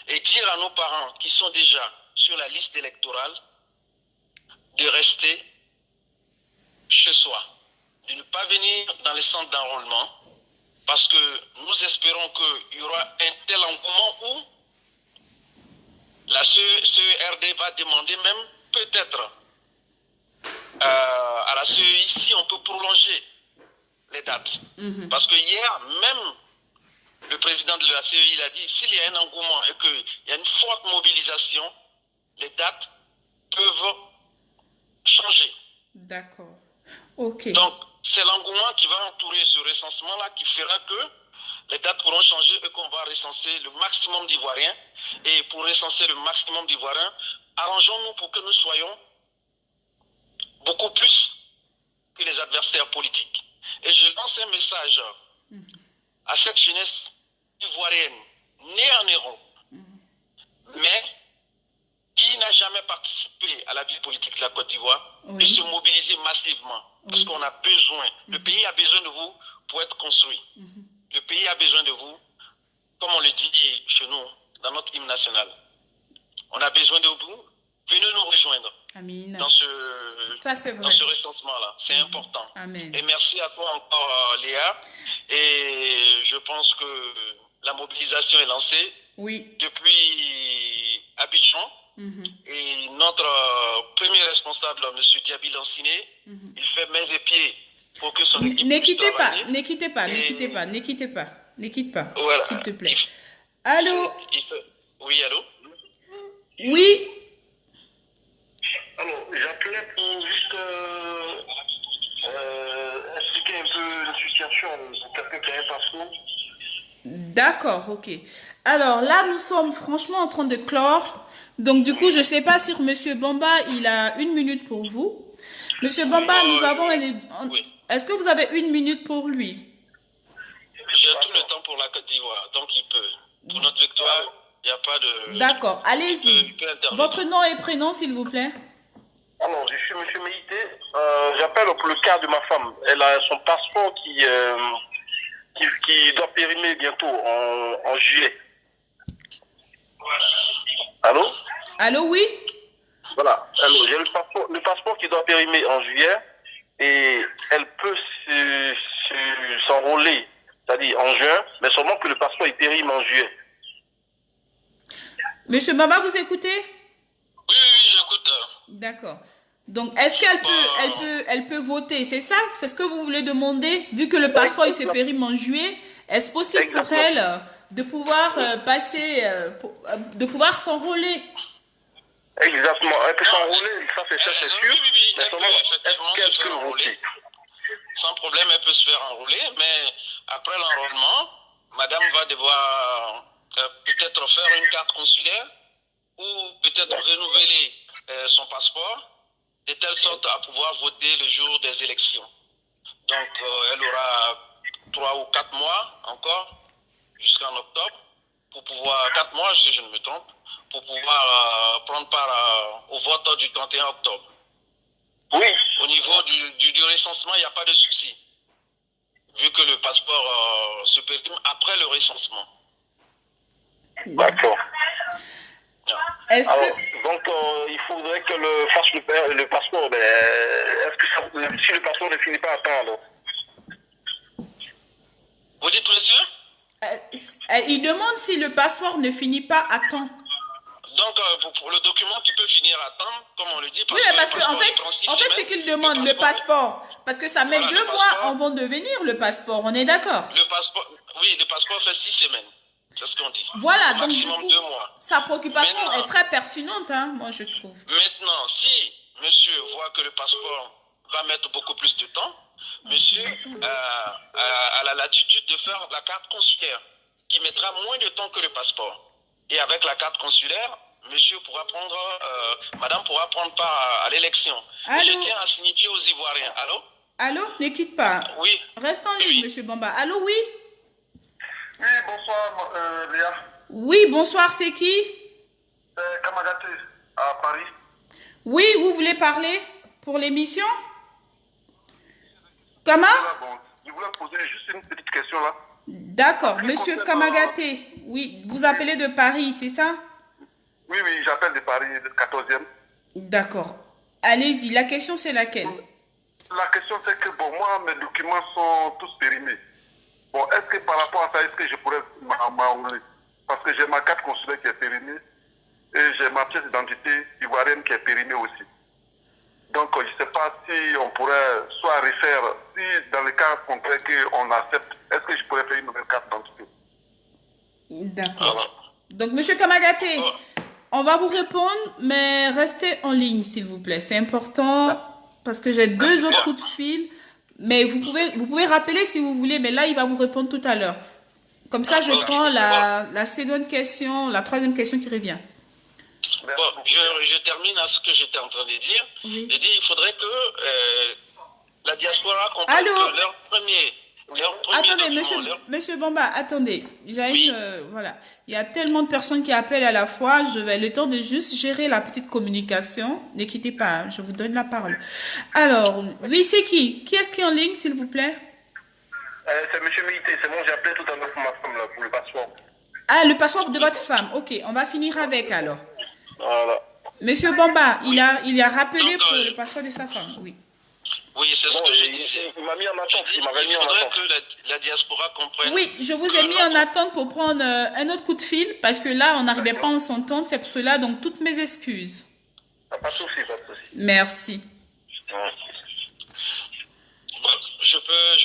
Et dire à nos parents qui sont déjà sur la liste électorale de rester chez soi, de ne pas venir dans les centres d'enrôlement, parce que nous espérons qu'il y aura un tel engouement où la CERD va demander même peut-être à la CEI si on peut prolonger les dates. Parce que hier, même le président de la CEI il a dit s'il y a un engouement et qu'il y a une forte mobilisation, les dates peuvent changer. D'accord. Ok. Donc, c'est l'engouement qui va entourer ce recensement-là qui fera que les dates pourront changer et qu'on va recenser le maximum d'Ivoiriens. Et pour recenser le maximum d'Ivoiriens, arrangeons-nous pour que nous soyons beaucoup plus que les adversaires politiques. Et je lance un message à cette jeunesse ivoirienne, née en Europe, mais qui n'a jamais participé à la vie politique de la Côte d'Ivoire, de se mobiliser massivement. Parce qu'on a besoin, le pays a besoin de vous pour être construit. Le pays a besoin de vous, comme on le dit chez nous, dans notre hymne national. On a besoin de vous, venez nous rejoindre. Amen. Dans ce recensement-là. C'est important. Amen. Et merci à toi encore, Léa. Et je pense que la mobilisation est lancée depuis Abidjan. Et notre premier responsable, M. Diaby Lanciné, il fait mains et pieds pour que son équipe ne puisse quittez pas, travailler. ne quittez pas, ne quittez pas, ne quittez pas, ne quitte pas, Voilà. s'il te plaît. Allô? Oui, allô? Oui? Alors, j'appelais pour juste expliquer un peu la situation pour quelqu'un qui a un passeport. D'accord, ok. Alors là, nous sommes franchement en train de clore. Donc du coup, je ne sais pas si Monsieur Bamba, il a 1 minute pour vous. Monsieur Bamba, nous avons... Oui. Est-ce que vous avez 1 minute pour lui? J'ai tout le temps pour la Côte d'Ivoire, donc il peut. Pour notre victoire, il n'y a pas de... D'accord, allez-y. Il peut intervenir. Votre nom et prénom, s'il vous plaît. Alors, je suis M. Meïté. J'appelle pour le cas de ma femme. Elle a son passeport qui doit périmer bientôt en juillet. Allô? Allô, oui? Voilà. Alors, j'ai le passeport qui doit périmer en juillet et elle peut s'enrôler, c'est-à-dire en juin, mais seulement que le passeport il périme en juillet. Monsieur Bamba, vous écoutez? Oui, j'écoute. D'accord. Donc, est-ce qu'elle peut voter? C'est ça? C'est ce que vous voulez demander? Vu que le passeport il se périme en juillet, est-ce possible pour elle de pouvoir de pouvoir s'enrôler? Exactement. Elle peut s'enrôler, ça c'est sûr. Oui, Mais elle seulement, peut effectivement se faire enrôler. Sans problème, elle peut se faire enrôler, mais après l'enrôlement, madame va devoir peut-être faire une carte consulaire ou peut-être renouveler son passeport de telle sorte à pouvoir voter le jour des élections. Donc, elle aura 3 ou 4 mois encore, jusqu'en octobre, pour pouvoir, 4 mois si je ne me trompe, pour pouvoir prendre part au vote du 31 octobre. Oui. Au niveau du recensement, il n'y a pas de souci, vu que le passeport se périme après le recensement. D'accord. Alors, donc, il faudrait que fasse le passeport. Mais est-ce que si le passeport ne finit pas à temps, alors? Vous dites, monsieur? Il demande si le passeport ne finit pas à temps. Donc, pour le document qui peut finir à temps, comme on le dit, parce qu'en fait, c'est qu'il demande le passeport. Parce que ça met 2 mois avant de venir, le passeport. On est d'accord? Le passeport fait 6 semaines. C'est ce qu'on dit. Voilà, donc maximum du coup, 2 mois. Sa préoccupation est très pertinente, hein, moi je trouve. Maintenant, si monsieur voit que le passeport va mettre beaucoup plus de temps, monsieur a la latitude de faire la carte consulaire, qui mettra moins de temps que le passeport. Et avec la carte consulaire, monsieur pourra madame pourra prendre part à l'élection. Je tiens à signifier aux Ivoiriens. Allô? Allô? Ne quitte pas. Oui. Reste en ligne, monsieur Bamba. Allô, oui? Oui, bonsoir, Léa. Oui, bonsoir, c'est qui? Kamagaté, à Paris. Oui, vous voulez parler pour l'émission? Comment? Je voulais poser juste une petite question là. D'accord, monsieur Kamagaté. Oui, vous appelez de Paris, c'est ça? Oui, j'appelle de Paris, de 14e. D'accord. Allez-y, la question c'est laquelle? La question c'est que, moi, mes documents sont tous périmés. Bon, est-ce que par rapport à ça, est-ce que je pourrais m'enrôler? Parce que j'ai ma carte consulaire qui est périmée et j'ai ma pièce d'identité ivoirienne qui est périmée aussi. Donc, je ne sais pas si on pourrait soit refaire, si dans le cas concret qu'on accepte, est-ce que je pourrais faire une nouvelle carte d'identité? D'accord. Donc, monsieur Kamagaté, on va vous répondre, mais restez en ligne, s'il vous plaît. C'est important parce que j'ai 2 autres coups de fil. Mais vous pouvez rappeler si vous voulez, mais là, il va vous répondre tout à l'heure. Comme ça, je prends la seconde question, la 3e question qui revient. Bon, je termine à ce que j'étais en train de dire. Oui. J'ai dit il faudrait que la diaspora comprenne que leur premier attendez, monsieur Bamba, attendez. Voilà. Il y a tellement de personnes qui appellent à la fois. Je vais le temps de juste gérer la petite communication. Ne quittez pas, je vous donne la parole. Alors, oui, c'est qui? Qui est-ce qui est en ligne, s'il vous plaît? C'est monsieur Meïté, c'est bon, j'ai appelé tout à l'heure pour ma femme, là, pour le passeport. Ah, le passeport de votre femme. Ok, on va finir avec alors. Voilà. Monsieur Bamba, il a rappelé pour le passeport de sa femme, oui. Oui, c'est ce que je disais. Il m'a mis en attente. Il faudrait que la diaspora comprenne. Oui, je vous ai mis en attente pour prendre un autre coup de fil parce que là, on n'arrivait pas à s'entendre. C'est pour cela, donc toutes mes excuses. Pas de souci, pas de souci. Merci. Bon, je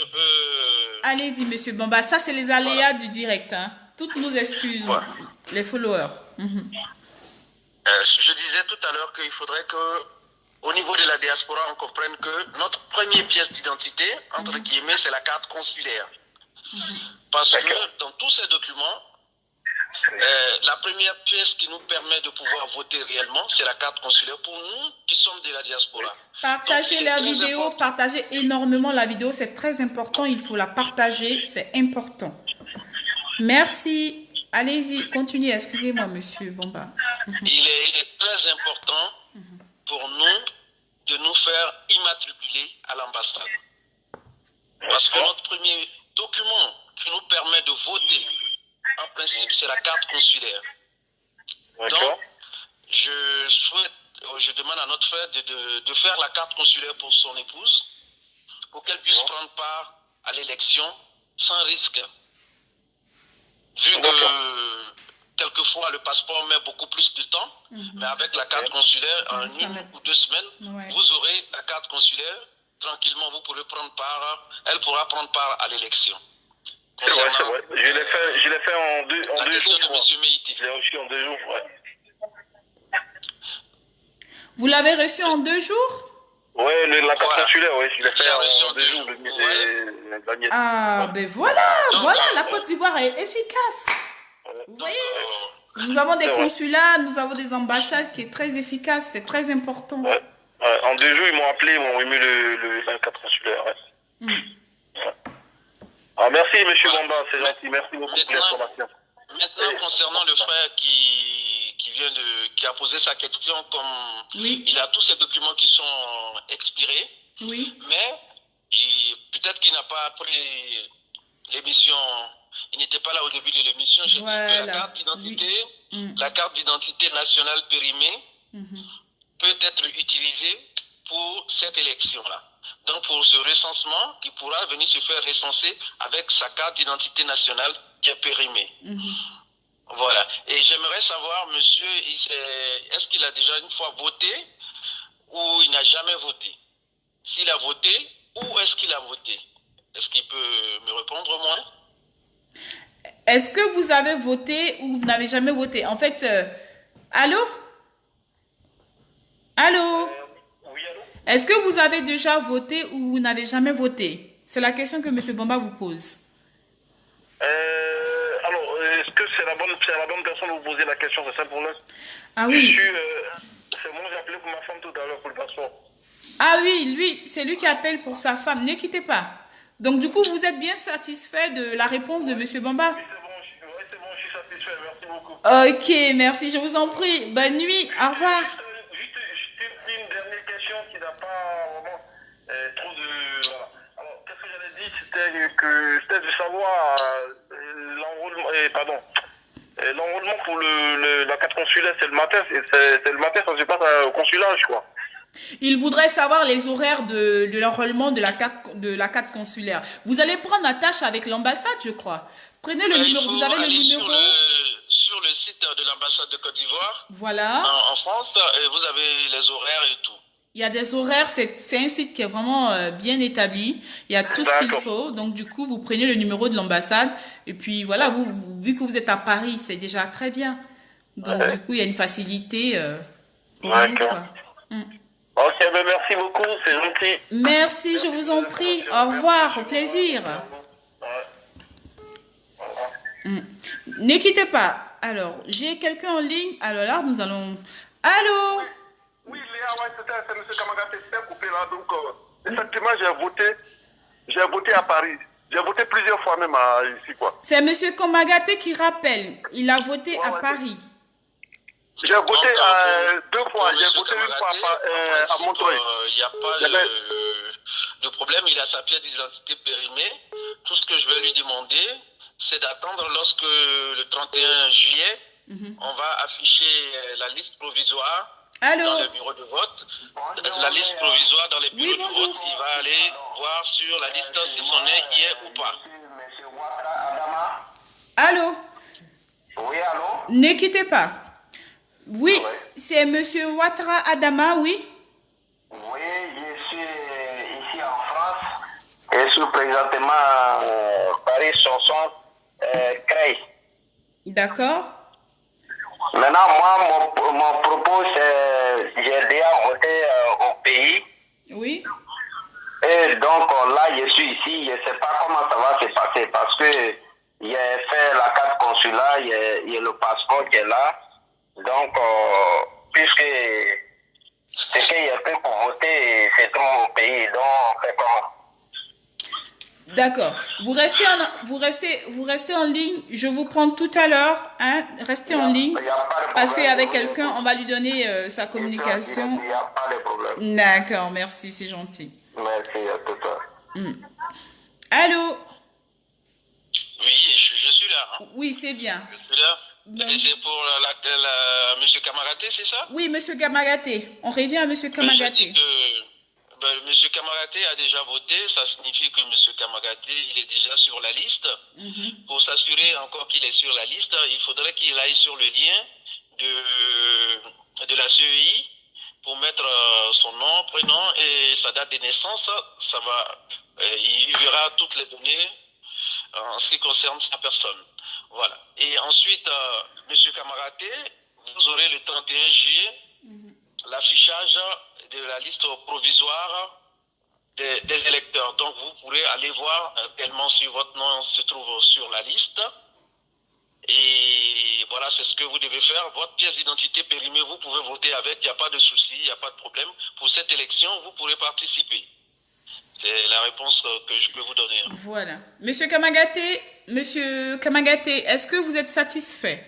peux... Allez-y, monsieur Bamba. Ça, c'est les aléas du direct. Hein. Toutes nos excuses, Ouais. les followers. Je disais tout à l'heure qu'il faudrait que, au niveau de la diaspora, on comprenne que notre première pièce d'identité, entre guillemets, c'est la carte consulaire. Parce que dans tous ces documents, la première pièce qui nous permet de pouvoir voter réellement, c'est la carte consulaire pour nous qui sommes de la diaspora. Partagez Donc, il est la très vidéo, important. partagez énormément la vidéo, c'est très important, il faut la partager, c'est important. Merci. Allez-y, continuez, excusez-moi, monsieur Bomba. Il est très important pour nous de nous faire immatriculer à l'ambassade. Parce que notre premier document qui nous permet de voter, en principe, c'est la carte consulaire. Donc, je demande à notre frère de faire la carte consulaire pour son épouse, pour qu'elle puisse prendre part à l'élection sans risque. Vu que quelquefois le passeport met beaucoup plus de temps, mais avec la carte consulaire, en 1 ou 2 semaines, vous aurez la carte consulaire, tranquillement vous pourrez prendre part, elle pourra prendre part à l'élection. C'est vrai. Je l'ai fait en deux jours. La question de M. Meïti. Je l'ai reçu en 2 jours, Vous l'avez reçu en 2 jours? Oui, la carte consulaire, oui, je l'ai fait en 2 jours. Ah, ben voilà, la Côte d'Ivoire est efficace. Vous voyez, nous avons des consulats, nous avons des ambassades qui est très efficace, c'est très important. En 2 jours, ils m'ont appelé, ils m'ont émis la carte consulaire. Ah, merci, M. Bomba, c'est gentil, merci beaucoup pour l'information. Maintenant, concernant le frère qui a posé sa question, comme il a tous ces documents qui sont expirés, mais peut-être qu'il n'a pas pris l'émission, il n'était pas là au début de l'émission, j'ai dit que la carte d'identité nationale périmée peut être utilisée pour cette élection-là. Donc pour ce recensement, il pourra venir se faire recenser avec sa carte d'identité nationale qui est périmée. Voilà. Et j'aimerais savoir, monsieur, est-ce qu'il a déjà une fois voté ou il n'a jamais voté? S'il a voté, où est-ce qu'il a voté? Est-ce qu'il peut me répondre au moins? Est-ce que vous avez voté ou vous n'avez jamais voté? En fait, allô? Allô? Oui, allô? Est-ce que vous avez déjà voté ou vous n'avez jamais voté? C'est la question que M. Bomba vous pose. Alors, est-ce que c'est la bonne personne où vous posez la question? C'est ça le problème? Ah oui. C'est moi, j'ai appelé pour ma femme tout à l'heure pour le passeport. Ah oui, lui, c'est lui qui appelle pour sa femme. Ne quittez pas. Donc, du coup, vous êtes bien satisfait de la réponse de M. Bomba? Oui, c'est bon, je suis satisfait. Merci beaucoup. Ok, merci, je vous en prie. Bonne nuit, au revoir. Juste une dernière question qui n'a pas vraiment trop de... Voilà. Alors, qu'est-ce que j'avais dit? C'était de savoir l'enrôlement pour la carte consulaire, c'est le matin. C'est le matin, ça se passe au consulat, je crois. Il voudrait savoir les horaires de l'enrôlement de la carte consulaire. Vous allez prendre attache avec l'ambassade, je crois. Prenez le numéro. Vous avez le numéro sur le site de l'ambassade de Côte d'Ivoire. Voilà. En France, vous avez les horaires et tout. Il y a des horaires, c'est un site qui est vraiment bien établi. Il y a tout ce qu'il faut. Donc, du coup, vous prenez le numéro de l'ambassade. Et puis, voilà, vu que vous êtes à Paris, c'est déjà très bien. Donc, du coup, il y a une facilité pour vous, quoi. Ok, ben merci beaucoup, c'est gentil. Merci, je vous en prie. Au revoir, au plaisir. Ne quittez pas. Alors, j'ai quelqu'un en ligne. Alors là, nous allons... Allô? Oui, Léa, ouais, c'est M. Kamagaté qui s'est coupé là. Donc, effectivement, j'ai voté à Paris. J'ai voté plusieurs fois même ici, quoi. C'est M. Kamagaté qui rappelle. Il a voté à Paris. J'ai voté 2 fois. J'ai voté une fois à Montreuil. Il n'y a pas le problème. Il a sa pièce d'identité périmée. Tout ce que je vais lui demander, c'est d'attendre lorsque le 31 juillet, on va afficher la liste provisoire dans le bureau de vote. La liste provisoire dans les bureaux de vote, il va aller voir sur la liste si son est hier ou pas. Allô? Oui, allô? Ne quittez pas. Oui, c'est M. Ouattara Adama, oui? Oui, je suis ici en France. Je suis présentement à Paris, Chanson, Creil. D'accord. Maintenant, moi, mon propos, c'est j'ai déjà voté au pays. Oui. Et donc, là, je suis ici. Je ne sais pas comment ça va se passer parce que j'ai fait la carte consulat, il y a le passeport qui est là. Donc, puisque ce qu'il y a fait pour voter, c'est tout au pays. Donc, on fait comment? D'accord. Vous restez en ligne. Je vous prends tout à l'heure. Hein. Restez en ligne. Parce qu'avec quelqu'un, on va lui donner sa communication. Il n'y a pas de problème. D'accord, merci, c'est gentil. Merci à tout à l'heure. Allô? Oui, je suis là. Hein. Oui, c'est bien. Je suis là. Et c'est pour Monsieur Kamagaté, c'est ça? Oui, Monsieur Kamagaté. On revient à Monsieur Kamagaté. Monsieur Kamagaté a déjà voté, ça signifie que Monsieur Kamagaté, il est déjà sur la liste. Pour s'assurer encore qu'il est sur la liste, il faudrait qu'il aille sur le lien de la CEI pour mettre son nom, prénom et sa date de naissance. Il verra toutes les données en ce qui concerne sa personne. Voilà. Et ensuite, Monsieur Kamagaté, vous aurez le 31 juillet l'affichage de la liste provisoire des électeurs. Donc, vous pourrez aller voir tellement si votre nom se trouve sur la liste. Et voilà, c'est ce que vous devez faire. Votre pièce d'identité périmée, vous pouvez voter avec. Il n'y a pas de souci, il n'y a pas de problème. Pour cette élection, vous pourrez participer. C'est la réponse que je peux vous donner. Voilà. Monsieur Kamagaté, est-ce que vous êtes satisfait?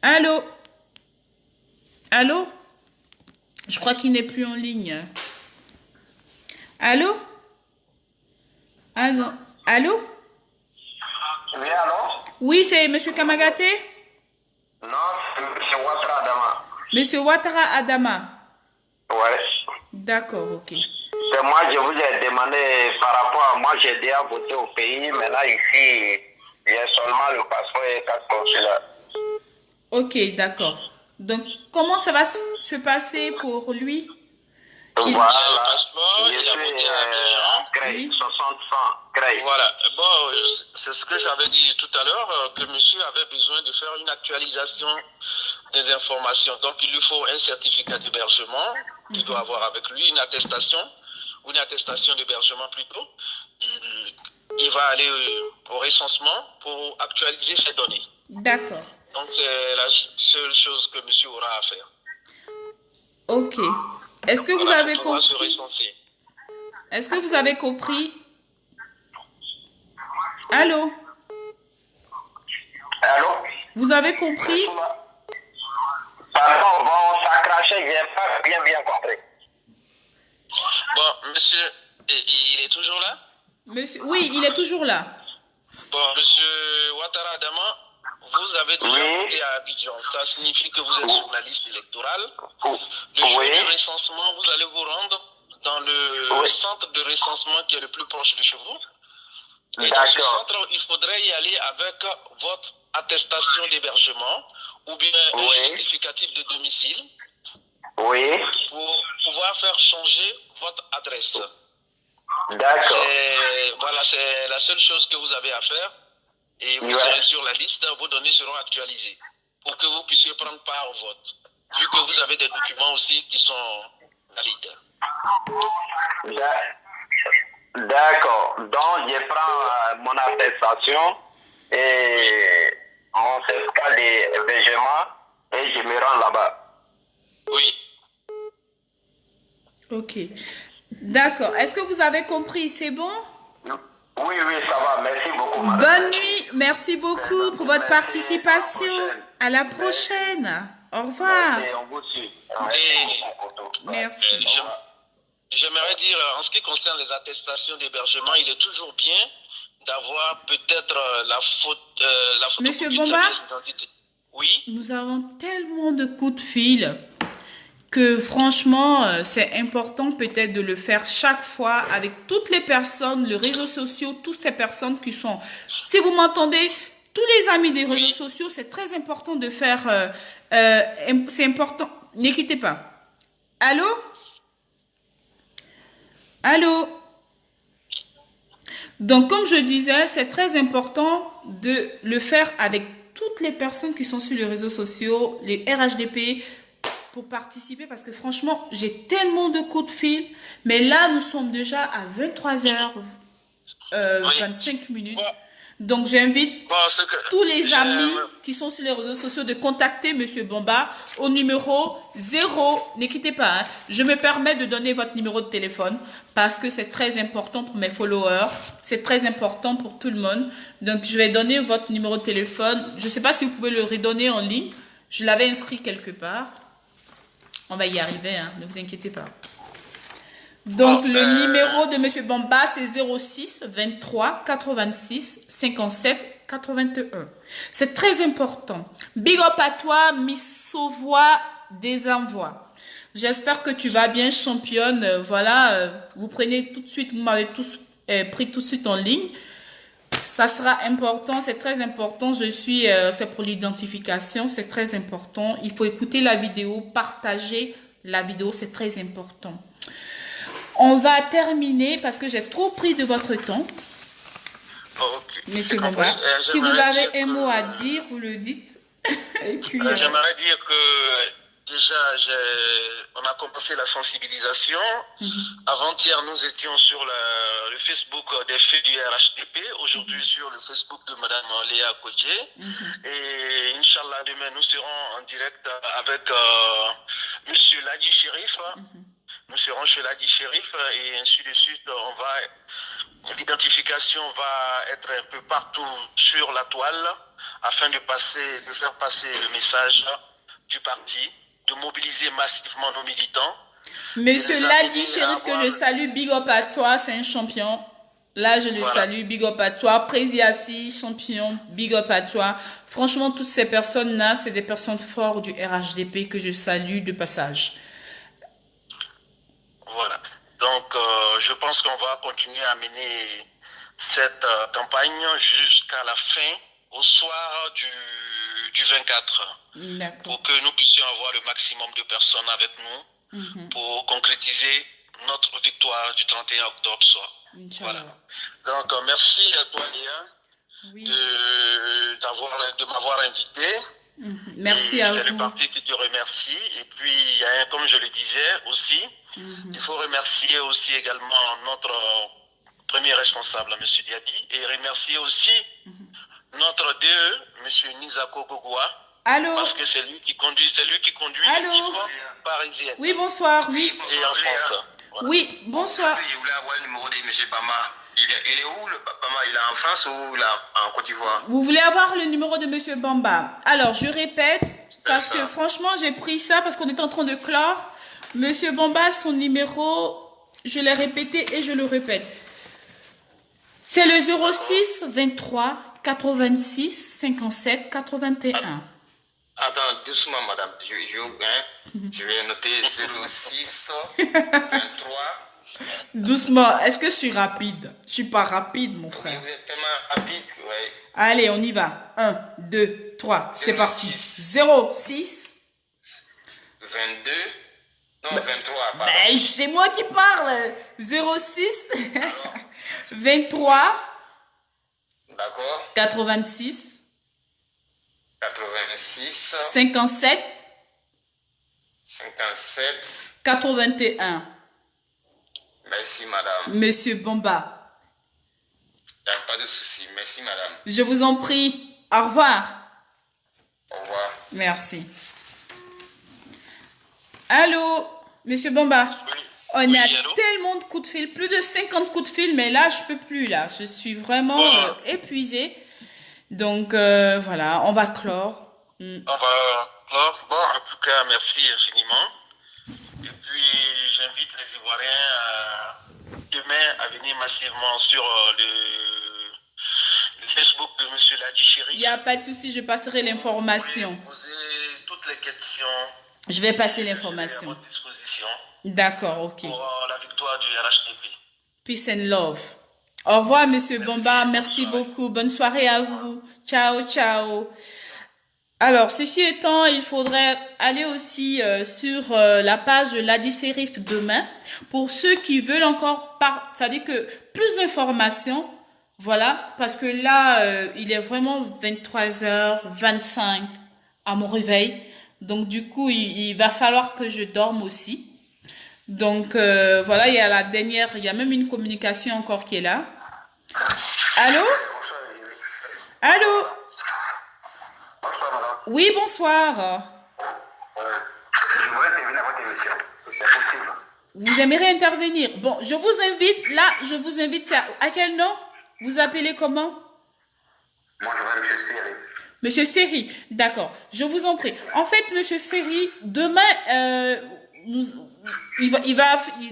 Allô? Allô? Je crois qu'il n'est plus en ligne. Allô? Allô? Allô? Oui, allô? Oui, c'est Monsieur Kamagaté? Non, c'est M. Ouattara Adama. Monsieur Ouattara Adama. Ouais. D'accord, ok. C'est moi, je vous ai demandé par rapport à moi, j'ai déjà voté au pays, mais là, ici, il y a seulement le passeport et carte consulaire. Ok, d'accord. Donc, comment ça va se passer pour lui? Voilà, le passeport, il a voté à Abidjan. Crey, 60 francs, Crey. Voilà. Bon, c'est ce que j'avais dit tout à l'heure, que monsieur avait besoin de faire une actualisation des informations. Donc, il lui faut un certificat d'hébergement qu'il doit avoir avec lui, une attestation d'hébergement plutôt. Il va aller au recensement pour actualiser ses données. D'accord. Donc, c'est la seule chose que monsieur aura à faire. Ok. Est-ce que vous avez compris? Se recenser. Est-ce que vous avez compris? Allô? Allô? Vous avez compris? Pardon, bon, ça crachait, je n'ai pas bien compris. Bon, monsieur, il est toujours là? Monsieur, oui, il est toujours là. Bon, monsieur Ouattara Adama, vous avez déjà voté à Abidjan. Ça signifie que vous êtes sur la liste électorale. Le jour du recensement, vous allez vous rendre dans le centre de recensement qui est le plus proche de chez vous. Et dans ce centre, il faudrait y aller avec votre attestation d'hébergement ou bien un justificatif de domicile pour pouvoir faire changer votre adresse. D'accord. Voilà, c'est la seule chose que vous avez à faire. Et vous serez sur la liste, vos données seront actualisées pour que vous puissiez prendre part au vote, vu que vous avez des documents aussi qui sont valides. D'accord. Donc, je prends mon attestation et mon certificat d'hébergement et je me rends là-bas. Oui. Ok. D'accord. Est-ce que vous avez compris? C'est bon? Oui, ça va. Merci beaucoup, madame. Bonne nuit. Merci beaucoup pour votre participation. À la prochaine. Au revoir. Merci, on vous suit. Merci. J'aimerais dire, en ce qui concerne les attestations d'hébergement, il est toujours bien d'avoir peut-être la photocopie Monsieur de Bomba? la pièce d'identité. Oui. Nous avons tellement de coups de fil que franchement, c'est important peut-être de le faire chaque fois avec toutes les personnes, les réseaux sociaux, toutes ces personnes qui sont... Si vous m'entendez, tous les amis des réseaux sociaux, c'est très important de faire... c'est important. Ne quittez pas. Allô? Allô? Donc, comme je disais, c'est très important de le faire avec toutes les personnes qui sont sur les réseaux sociaux, les RHDP, pour participer parce que franchement, j'ai tellement de coups de fil. Mais là, nous sommes déjà à 23h25 minutes. Donc, j'invite tous les amis qui sont sur les réseaux sociaux de contacter Monsieur Bomba au numéro 0. Ne quittez pas. Hein. Je me permets de donner votre numéro de téléphone parce que c'est très important pour mes followers. C'est très important pour tout le monde. Donc, je vais donner votre numéro de téléphone. Je ne sais pas si vous pouvez le redonner en ligne. Je l'avais inscrit quelque part. On va y arriver. Hein. Ne vous inquiétez pas. Donc, le numéro de Monsieur Bomba, c'est 06 23 86 57 81. C'est très important. Big up à toi, Miss Sauvois des Envois. J'espère que tu vas bien, championne. Voilà, vous prenez tout de suite, vous m'avez tous pris tout de suite en ligne. Ça sera important, c'est très important. C'est pour l'identification, c'est très important. Il faut écouter la vidéo, partager la vidéo, c'est très important. On va terminer parce que j'ai trop pris de votre temps. Monsieur Bomba, si vous avez un mot à dire, vous le dites. J'aimerais dire que déjà, on a commencé la sensibilisation. Avant-hier, nous étions sur le Facebook des faits du RHDP. Aujourd'hui, sur le Facebook de Madame Léa Kodje. Et Inch'Allah, demain, nous serons en direct avec Monsieur Ladi Chérif. Nous serons chez Ladi Chérif et ainsi de suite. L'identification va être un peu partout sur la toile afin de faire passer le message du parti, de mobiliser massivement nos militants. Monsieur Ladi Chérif, que je salue, big up à toi, c'est un champion. Là, je le salue, big up à toi. Présiassi, champion, big up à toi. Franchement, toutes ces personnes-là, c'est des personnes fortes du RHDP que je salue de passage. Voilà. Donc, je pense qu'on va continuer à mener cette campagne jusqu'à la fin, au soir du 24. Pour que nous puissions avoir le maximum de personnes avec nous pour concrétiser notre victoire du 31 octobre soir. Voilà. Donc, merci à toi, Léa, de m'avoir invité. Merci à vous. C'est le parti qui te remercie. Et puis, il y a, comme je le disais aussi, il faut remercier aussi également notre premier responsable, M. Diaby, et remercier aussi notre DE, M. Nizako Gogoua. Allô? Parce que c'est lui qui conduit l'équipe parisienne. Oui, bonsoir, oui. Et en France. Voilà. Oui, bonsoir. Je voulais avoir le numéro de M. Bama. Il est où, le Bama? Il est en France ou il est en Côte d'Ivoire? Vous voulez avoir le numéro de M. Bamba? Alors, je répète, parce que franchement, j'ai pris ça parce qu'on est en train de clore. M. Bamba, son numéro, je l'ai répété et je le répète. C'est le 06 23 86 57 81. Attends, doucement, madame. Je vais noter 06 23. Doucement. Est-ce que je suis rapide? Je suis pas rapide, mon frère. Vous êtes tellement rapide, ouais. Allez, on y va. 1, 2, 3. C'est parti. 06 22. Non, 23. Ben, c'est moi qui parle. 06 23. D'accord. 86. 86. 57. 57. 81. Merci, madame. Monsieur Bomba. Il n'y a pas de souci. Merci, madame. Je vous en prie. Au revoir. Au revoir. Merci. Allô, Monsieur Bomba. On a tellement de coups de fil, plus de 50 coups de fil, mais là, je peux plus, là. Je suis vraiment épuisée. Donc, voilà, on va clore. On va clore. Bon, en tout cas, merci infiniment. Et puis, j'invite les Ivoiriens demain à venir massivement sur le Facebook de M. Ladi Chérif. Il n'y a pas de souci, je passerai l'information. Poser toutes les questions. Je vais passer l'information. À votre disposition. D'accord, ok. Pour la victoire du RHDP. Peace and love. Au revoir, Monsieur Bomba. Merci beaucoup. Bonne soirée à vous. Ciao, ciao. Alors, ceci étant, il faudrait aller aussi sur la page de Ladi Chérif demain. Pour ceux qui veulent encore, c'est-à-dire que plus d'informations, Voilà, parce que là, il est vraiment 23h25 à mon réveil. Donc, du coup, il va falloir que je dorme aussi. Donc, voilà, il y a la dernière, il y a même une communication encore qui est là. Allô? Allô? Bonsoir, madame. Oui, bonsoir. Je voudrais terminer votre émission, si c'est possible. Vous aimeriez intervenir? Bon, je vous invite, là, je vous invite à quel nom? Vous appelez comment? Moi, je vais M. Siri. Monsieur Seri, d'accord, je vous en prie. En fait, Monsieur Seri, demain,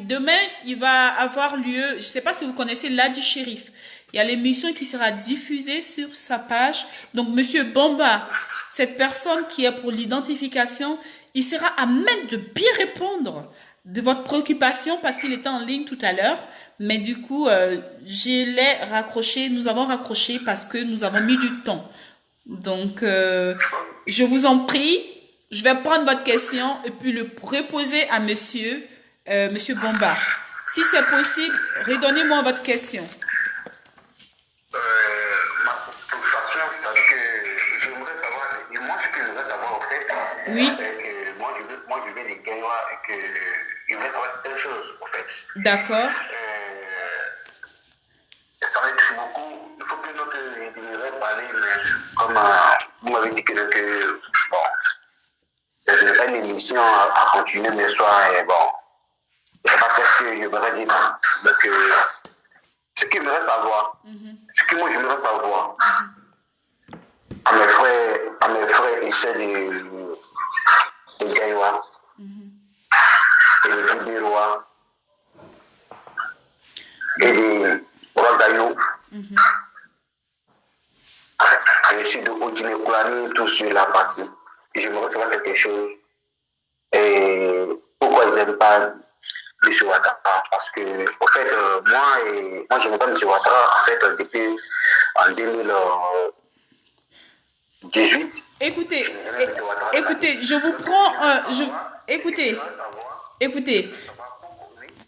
demain, il va avoir lieu, je ne sais pas si vous connaissez l'Adi Shérif. Il y a l'émission qui sera diffusée sur sa page. Donc, Monsieur Bomba, cette personne qui est pour l'identification, il sera à même de bien répondre de votre préoccupation parce qu'il était en ligne tout à l'heure. Mais du coup, je l'ai raccroché, nous avons raccroché parce que nous avons mis du temps. Donc, je vous en prie, je vais prendre votre question et puis le reposer à Monsieur Bomba. Si c'est possible, redonnez-moi votre question. Ma préoccupation, c'est-à-dire que j'aimerais savoir, et moi, ce que je voudrais savoir, en fait, Oui. moi, je vais les Gaïwa et que je voudrais savoir certaines choses, en fait. D'accord. Ça m'intéresse beaucoup. Il faut que notre itinéraire parler, mais comme vous m'avez dit que bon, ce n'est pas une émission à continuer le soir, et bon, je ne sais pas qu'est-ce que je voudrais dire. Donc, ce que j'aimerais savoir, ce que moi j'aimerais savoir, à mes frères et sœurs de Gaïwa, et de Libérois, et de Rwandayou, je suis de Odine-Koulani, tout sur la partie. J'aimerais savoir quelque chose. Et pourquoi ils n'aiment pas M. Ouattara? Parce que, en fait, moi je n'aime pas M. Ouattara, en fait, depuis en 2018. Écoutez, je vous prends, écoutez.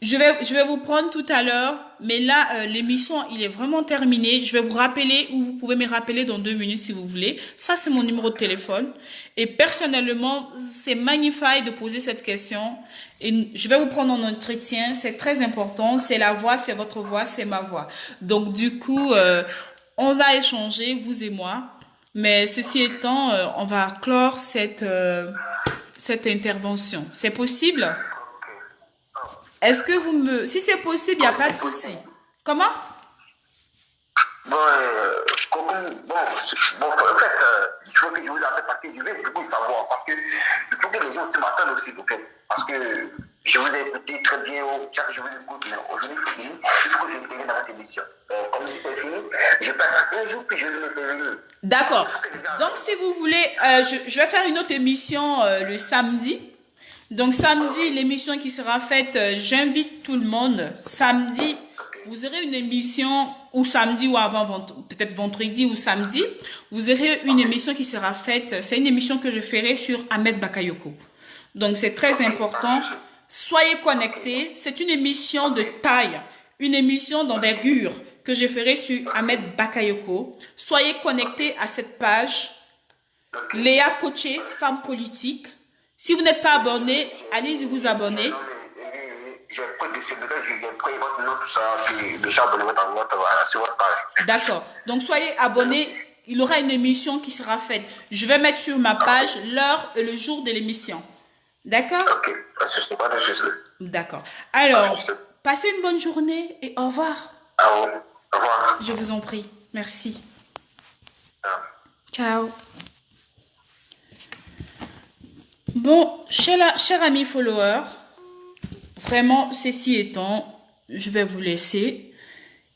Je vais vous prendre tout à l'heure, mais là, l'émission, il est vraiment terminé. Je vais vous rappeler, ou vous pouvez me rappeler dans 2 minutes si vous voulez. Ça, c'est mon numéro de téléphone. Et personnellement, c'est magnifique de poser cette question. Et je vais vous prendre en entretien. C'est très important. C'est la voix, c'est votre voix, c'est ma voix. Donc, du coup, on va échanger, vous et moi. Mais ceci étant, on va clore cette intervention. C'est possible? Est-ce que vous me... Si c'est possible, il n'y a pas de souci. Comment? Bon, en fait, il faut que je vous appelle parce que je vais vous savoir. Parce que il faut que les gens se m'attendent aussi, en fait. Parce que je vous ai écouté très bien, chaque jour je vous écoute, mais aujourd'hui, il faut que je termine dans votre émission. Comme si c'est fini, je peux attendre un jour que je vais intervenir. D'accord. Donc, si vous voulez, je vais faire une autre émission le samedi. Donc, samedi, l'émission qui sera faite, j'invite tout le monde. Samedi, vous aurez une émission, ou samedi ou avant, peut-être vendredi ou samedi, vous aurez une émission qui sera faite. C'est une émission que je ferai sur Ahmed Bakayoko. Donc, c'est très important. Soyez connectés. C'est une émission de taille, une émission d'envergure que je ferai sur Ahmed Bakayoko. Soyez connectés à cette page. Léa Koché, femme politique. Si vous n'êtes pas abonné, allez-y vous abonner. J'ai pris votre nom, tout ça, puis je suis abonné sur votre page. D'accord. Donc, soyez abonnés. Il y aura une émission qui sera faite. Je vais mettre sur ma page l'heure et le jour de l'émission. D'accord? Ok. C'est pas de souci. D'accord. Alors, passez une bonne journée et au revoir. Au revoir. Je vous en prie. Merci. Ciao. Bon, cher ami follower, vraiment, ceci étant, je vais vous laisser.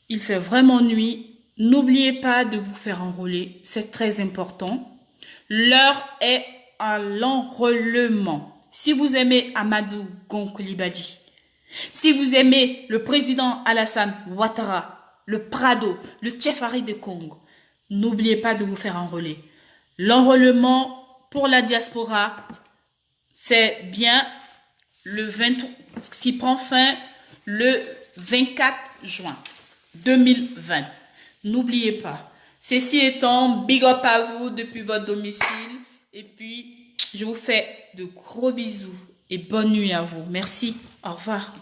Il fait vraiment nuit. N'oubliez pas de vous faire enrôler. C'est très important. L'heure est à l'enrôlement. Si vous aimez Amadou Gon Coulibaly, si vous aimez le président Alassane Ouattara, le Prado, le Tchefari de Congo, n'oubliez pas de vous faire enrôler. L'enrôlement pour la diaspora, c'est bien ce qui prend fin le 24 juin 2020. N'oubliez pas. Ceci étant, big up à vous depuis votre domicile. Et puis, je vous fais de gros bisous et bonne nuit à vous. Merci. Au revoir.